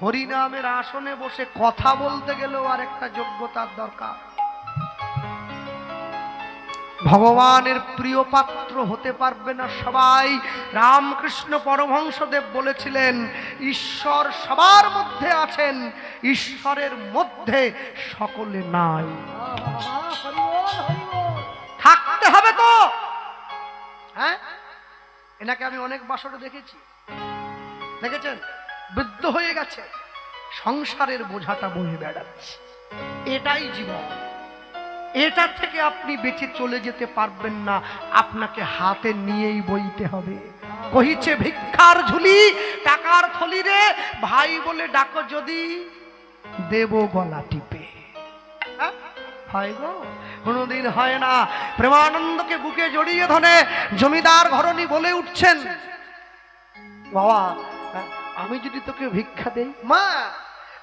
হরিনামের আসনে বসে কথা বলতে গেলেও আরেকটা যোগ্যতার দরকার। ভগবানের প্রিয় পাত্র হতে পারবে না সবাই। রামকৃষ্ণ পরমহংসদেব বলেছিলেন, ঈশ্বর সবার মধ্যে আছেন, ঈশ্বরের মধ্যে সকলে নাই। থাকতে হবে তো। হ্যাঁ, এনাকে আমি অনেক বাসরে দেখেছি, দেখেছেন? বৃদ্ধ হয়ে গেছে, সংসারের বোঝাটা বয়ে বেড়াচ্ছি। এটাই জীবন, এটার থেকে আপনি বেঁচে চলে যেতে পারবেন না, আপনাকে হাতে নিয়েই বইতে হবে। কহিছে ভিক্ষার ঝুলি টাকার থলি রে, ভাই বলে ডাকো যদি দেব গলা টিপে। হ্যাঁ? হয় গো? কোনোদিন হয় না। প্রেমানন্দকে বুকে জড়িয়ে ধরে জমিদার ঘরণী বলে উঠছেন, বাবা আমি যদি তোকে ভিক্ষা দেই। মা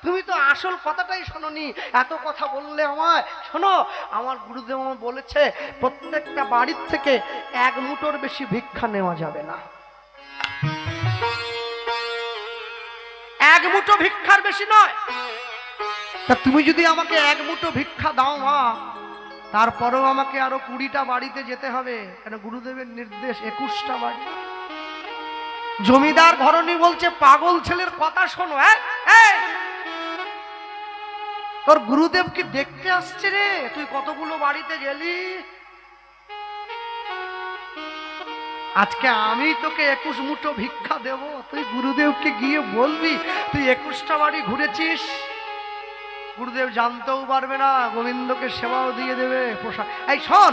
তুমি তো আসল কথাটাই শোনোনি, এত কথা বললে আমায়। শোনো, আমার গুরুদেব আমায় বলেছে প্রত্যেকটা বাড়ির থেকে এক মুঠোর বেশি ভিক্ষা নেওয়া যাবে না। এক মুঠো ভিক্ষার বেশি নয়। তা তুমি যদি আমাকে এক মুঠো ভিক্ষা দাও মা, তারপরেও আমাকে আরো 20টা বাড়িতে যেতে হবে, কেন গুরুদেবের নির্দেশ 21টা বাড়ি। জমিদার ঘরণী বলছে, পাগল ছেলের কথা শোনো। হ্যাঁ, তোর গুরুদেব কি দেখতে আসছে রে, তুই কতগুলো বাড়িতে গেলি। আজকে আমি তোকে 21 মুঠো ভিক্ষা দেব, তুই গুরুদেবকে গিয়ে বলবি তুই 21টা বাড়ি ঘুরেছিস। গুরুদেব জানতেও পারবে না, গোবিন্দকে সেবাও দিয়ে দেবে, পোশাক। এই শোন,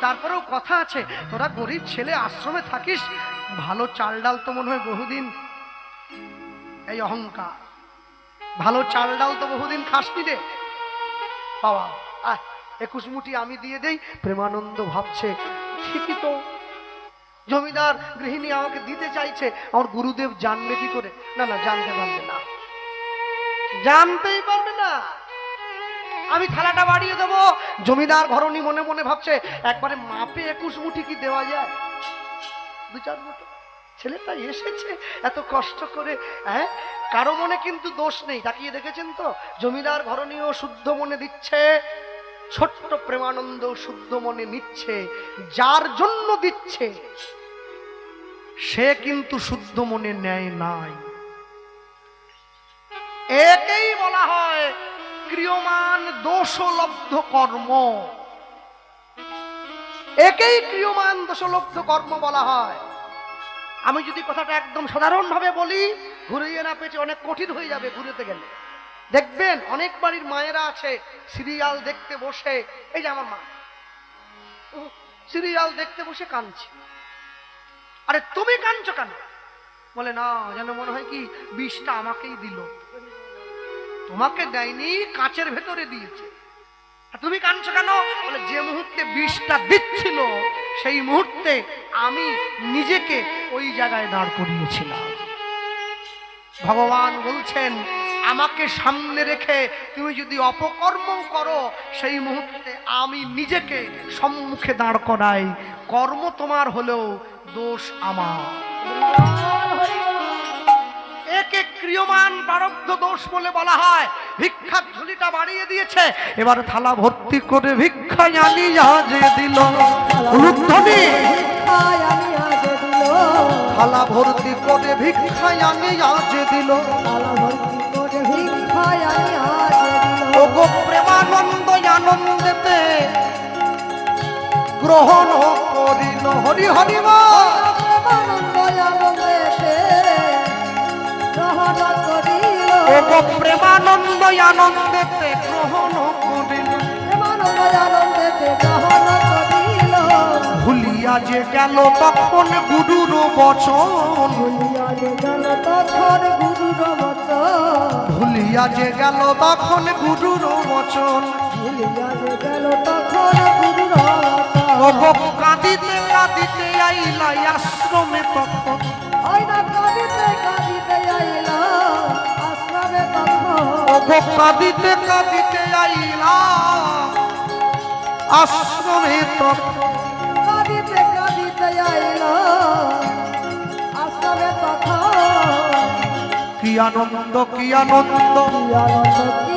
তারপরেও কথা আছে, তোরা গরিব ছেলে আশ্রমে থাকিস, ভালো চাল ডাল তো মনে হয় বহুদিন, এই অহংকার, ভালো চাল ডাল তো বহুদিন খাসনি রে বাবা, 21 মুঠি আমি দিয়ে দেই। প্রেমানন্দ ভাবছে ঠিকই তো, জমিদার গৃহিণী আমাকে দিতে চাইছে, আমার গুরুদেব জানবে কি করে? না না, জানতে পারবে না, জানতেই পারবে না। আমি থালাটা বাড়িয়ে দেবো। জমিদার ঘরণী মনে মনে ভাবছে, একবারে মাপে 21 মুঠি কি দেওয়া যায়? 2-4 মুঠো। ছেলেটা এসেছে এত কষ্ট করে, হ্যাঁ, কারো মনে কিন্তু দোষ নেই, তাকিয়ে দেখেছেন তো? জমিদার ঘরণীও শুদ্ধ মনে দিচ্ছে, ছোট্ট প্রেমানন্দ শুদ্ধ মনে নিচ্ছে। যার জন্য দিচ্ছে সে কিন্তু শুদ্ধ মনে নেয় নাই। একেই বলা হয় ক্রিয়মান দোষলব্ধ কর্ম। একেই ক্রিয়মান দোষলব্ধ কর্ম বলা হয়। আমি যদি কথাটা একদম সাধারণভাবে বলি, ঘুরিয়ে না পেঁচে অনেক কঠিন হয়ে যাবে ঘুরেতে গেলে। দেখবেন অনেক বাড়ির মায়েরা আছে সিরিয়াল দেখতে বসে, এই যে আমার মা সিরিয়াল দেখতে বসে কাঁদছে। আরে তুমি কাঁদছো কেন? বলে না, যেন মনে হয় কি বিষটা আমাকেই দিল। তোমাকে দেয়নি, কাঁচের ভেতরে দিয়েছে। তুমি কাঁদছো কেন? বলে যে মুহূর্তে বিষটা দিচ্ছিল সেই মুহূর্তে আমি নিজেকে ওই জায়গায় দাঁড় করিয়েছিলাম। ভগবান বলছেন, আমাকে সামনে রেখে তুমি যদি অপকর্ম করো, সেই মুহূর্তে আমি নিজেকে সম্মুখে দাঁড় করাই। কর্ম তোমার হলেও দোষ আমার। একে ক্রিয়মান প্রারব্ধ দোষ বলে বলা হয়। ভিক্ষার ঝুলিটা বাড়িয়ে দিয়েছে, এবার থালা ভর্তি করে ভিক্ষা আনি আজে দিল। উলুধ্বনি, থালা ভর্তি করে ভিক্ষা আনি আজে দিল। ও গো প্রেমানন্দ আনন্দেতে গ্রহণ করিল। হরি হরি বল। ও গো প্রেমানন্দ আনন্দেতে গ্রহণ করিল। ভুলিয়া যে গেল তখন গুরুর বচন। ভুলিয়া যে গেল তখন গুরুর বচন। কাঁদিতে কাঁদিতে আইলা আশ্রমে তখন। কাঁদিতে কাঁদিতে আইলা আশ্রমে তখন। কি আনন্দ, কি আনন্দ, কি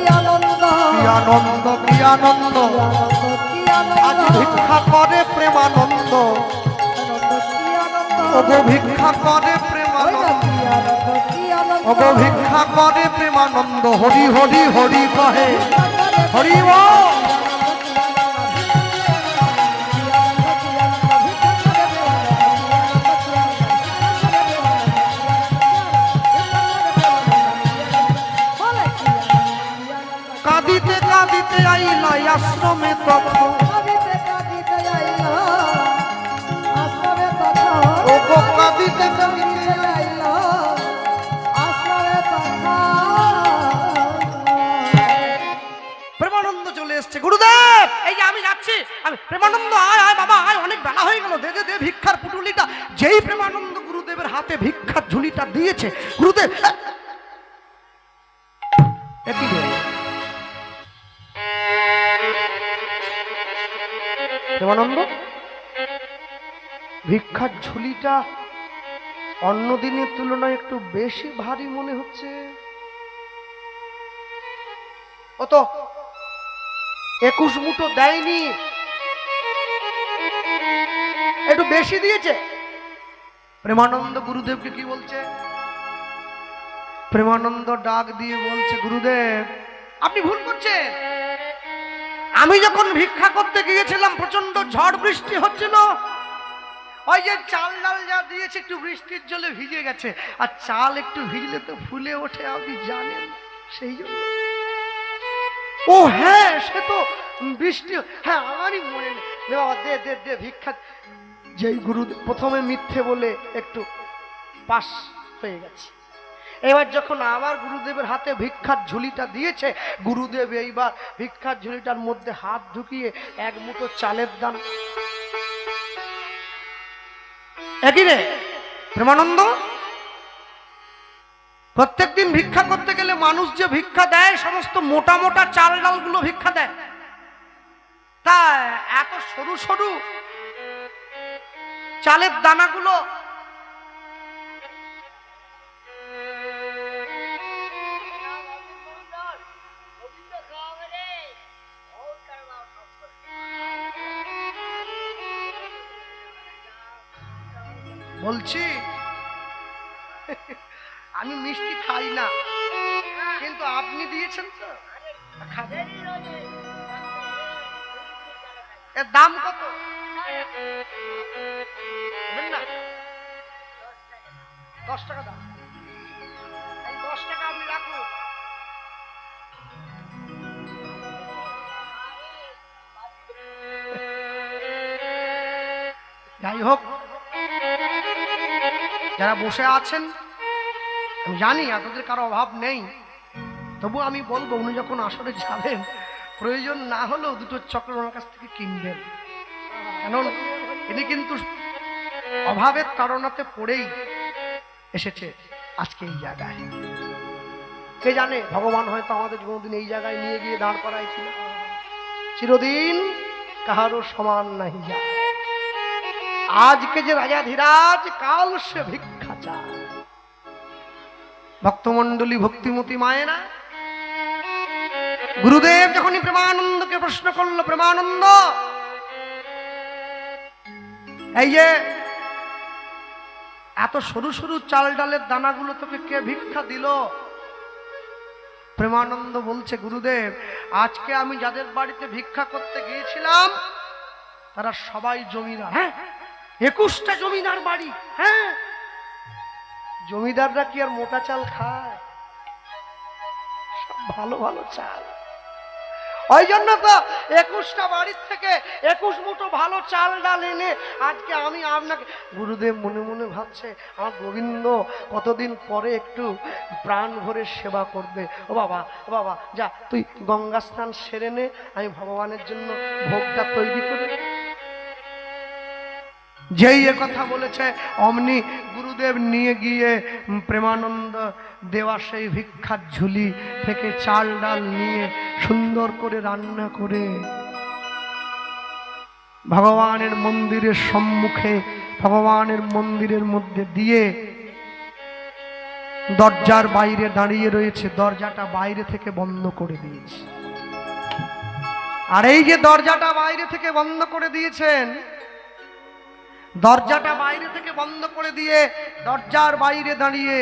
আনন্দ, কি আনন্দ। আজ ভিক্ষা করে প্রেমানন্দ। ওগো ভিক্ষা করে প্রেমানন্দ। ওগো ভিক্ষা করে প্রেমানন্দ। হরি হরি হরি কহে, হরি বল। কাঁদিতে কাঁদিতে আইলা আশ্রমে তখন কাঁদিতে কাঁদিতে আইলা আশ্রমে তখন ও গো কাঁদিতে কাঁদিতে আইলা আশ্রমে তখন প্রেমানন্দ চলে এসছে। গুরুদেব এই যে আমি যাচ্ছি, আমি প্রেমানন্দ আয় আয় বাবা আয়, অনেক বেলা হয়ে গেল, দে দে দে ভিক্ষার পুটুলিটা। যেই প্রেমানন্দ গুরুদেবের হাতে ভিক্ষার ঝুলিটা দিয়েছে, গুরুদেব একই রে। প্রেমানন্দ ভিক্ষার ঝুলিটা অন্য দিনের তুলনায় একটু বেশি ভারী মনে হচ্ছে। ও তো 21 মুঠো দেয়নি, একটু বেশি দিয়েছে। প্রেমানন্দ গুরুদেবকে কি বলছে? প্রেমানন্দ ডাক দিয়ে বলছে, গুরুদেব আপনি ভুল করছেন। আমি যখন ভিক্ষা করতে গিয়েছিলাম প্রচন্ড ঝড় বৃষ্টি হচ্ছিল, ওই যে চাল ডাল যা দিয়েছে একটু বৃষ্টির জলে ভিজে গেছে, আর চাল একটু ভিজলে তো ফুলে ওঠে, আপনি জানেন, সেই জন্য। ও হ্যাঁ, সে তো বৃষ্টি, হ্যাঁ আমারই মনে নেই। দে বাবা দে দে দে ভিক্ষা। যেই গুরু প্রথমে মিথ্যে বলে একটু পাস হয়ে গেছে, এবার যখন আবার গুরুদেবের হাতে ভিক্ষার ঝুলিটা দিয়েছে, গুরুদেব এইবার ভিক্ষার ঝুলিটার মধ্যে হাত ঢুকিয়ে এক মুঠো চালের দান। একই রে প্রেমানন্দ, প্রত্যেকদিন ভিক্ষা করতে গেলে মানুষ যে ভিক্ষা দেয় সমস্ত মোটা মোটা চাল ডালগুলো ভিক্ষা দেয়, তা এত সরু সরু চালের দানাগুলো বলছি আমি মিষ্টি খাই না, কিন্তু আপনি দিয়েছেন তো খাবেন। এর দাম কত বলেন না? 10 টাকা দাম। এই 10 টাকা আপনি রাখুন। যাই হোক, যারা বসে আছেন আমি জানি আপনাদের কারো অভাব নেই, তবু আমি বলবো উনি যখন আসরে যাবেন প্রয়োজন না হলেও দুটো চকলেট ওনার কাছ থেকে কিনবেন, কারণ ইনি কিন্তু অভাবের তাড়নাতে পড়েই এসেছে আজকে এই জায়গায়। কে জানে ভগবান হয়তো আমাদের কোনোদিন এই জায়গায় নিয়ে গিয়ে দাঁড় করায় কিনা। চিরদিন কাহারও সমান নাহি যায়, আজকে যে রাজাধিরাজ কাল সে ভিক্ষা চায়। ভক্তমন্ডলী ভক্তিমতী মায়েরা, গুরুদেব যখনই প্রেমানন্দকে প্রশ্ন করলো, প্রেমানন্দ এই যে এত সরু সরু চাল ডালের দানাগুলো তোকে কে ভিক্ষা দিল? প্রেমানন্দ বলছে, গুরুদেব আজকে আমি যাদের বাড়িতে ভিক্ষা করতে গিয়েছিলাম তারা সবাই জমিদার। হ্যাঁ 21টা জমিদার বাড়ি। হ্যাঁ, জমিদাররা কি আর মোটা চাল খায়? সব ভালো ভালো চাল। ওই জন্য তো 21টা বাড়ির থেকে 21 মুঠো ভালো চাল ডাল এনে আজকে আমি আপনাকে। গুরুদেব মনে মনে ভাবছে, আমার গোবিন্দ কতদিন পরে একটু প্রাণ ভরে সেবা করবে। ও বাবা, ও বাবা, যা তুই গঙ্গা স্নান সেরে নে, আমি ভগবানের জন্য ভোগটা তৈরি করে। যেই কথা বলেছে অমনি গুরুদেব নিয়ে গিয়ে প্রেমানন্দ দেওয়া সেই ভিক্ষার ঝুলি থেকে চাল ডাল নিয়ে সুন্দর করে রান্না করে ভগবানের মন্দিরের সম্মুখে, ভগবানের মন্দিরের মধ্যে দিয়ে দরজার বাইরে দাঁড়িয়ে রয়েছে, দরজাটা বাইরে থেকে বন্ধ করে দিয়েছে। আর এই যে দরজাটা বাইরে থেকে বন্ধ করে দিয়েছেন, দরজাটা বাইরে থেকে বন্ধ করে দিয়ে দরজার বাইরে দাঁড়িয়ে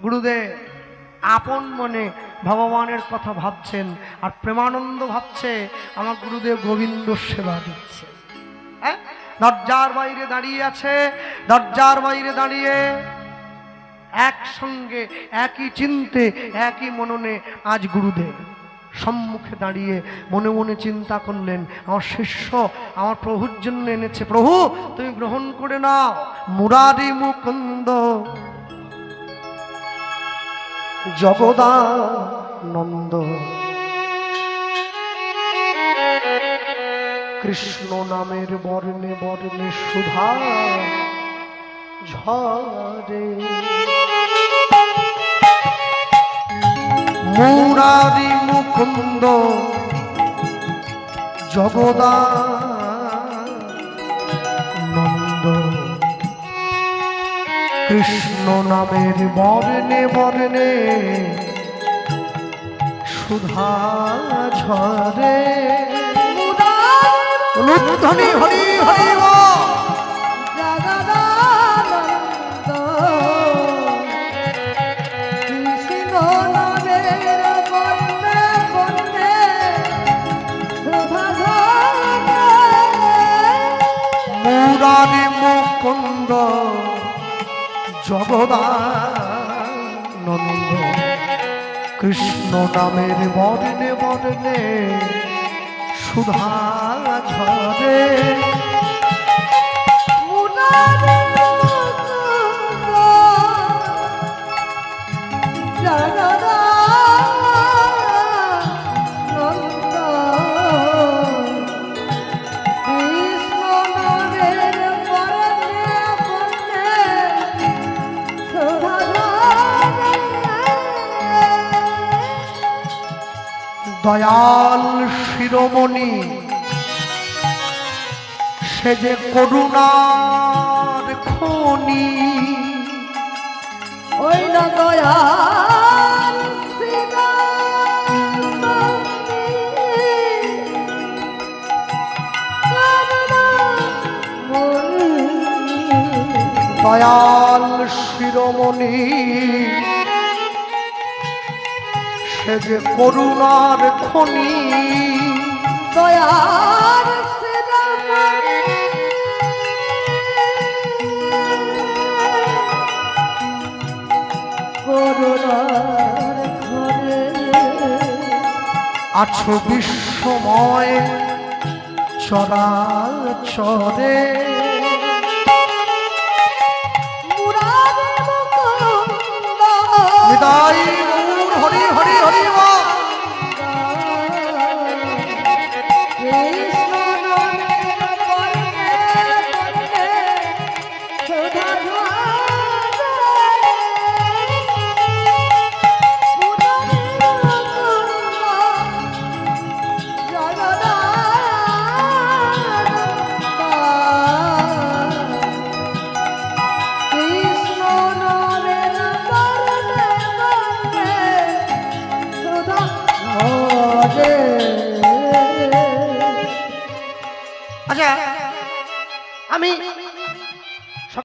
গুরুদেব আপন মনে ভগবানের কথা ভাবছেন, আর প্রেমানন্দ ভাবছে আমার গুরুদেব গোবিন্দ সেবা দিচ্ছে। হ্যাঁ, দরজার বাইরে দাঁড়িয়ে আছে, দরজার বাইরে দাঁড়িয়ে একসঙ্গে একই চিন্তে একই মননে আজ গুরুদেব সম্মুখে দাঁড়িয়ে মনে মনে চিন্তা করলেন, আমার শিষ্য আমার প্রভুর জন্য এনেছে, প্রভু তুমি গ্রহণ করে নাও। মুরারি মুকুন্দ জগদানন্দ কৃষ্ণ নামের বর্ণে বর্ণে সুধা ঝরে। মুরারি মুকুন্দ জগদানন্দ কৃষ্ণ নামের বর্ণে বর্ণে সুধা ঝরে। ধ্বনি হরি হরি বল। জগদানন্দ কৃষ্ণ নামের বর্ণে বর্ণে সুধা ঝরে। মুরারি মুকুন্দ জগদানন্দ কৃষ্ণ নামের বর্ণে বর্ণে সুধা ঝরে। মুরারি মুকুন্দ জগদানন্দ কৃষ্ণ নামের বর্ণে বর্ণে সুধা ঝরে। দয়াল শিরোমণি সে যে করুণার খনি। ওই না দয়াল শিরোমণি করুণাময়ী। দয়াল শিরোমণি সে যে করুণার খনি। দয়াল শিরোমণি করুণার ঘরে আছো বিশ্বময় চরাচরে। মুরারি মুকুন্দ নিতাই গৌর হরি হরি হরি বল। কৃষ্ণ নামের বর্ণে বর্ণে সুধা ঝরে। মুরারি মুকুন্দ জগদানন্দ কৃষ্ণ নামের বর্ণে বর্ণে সুধা ঝরে। আচ্ছা আমি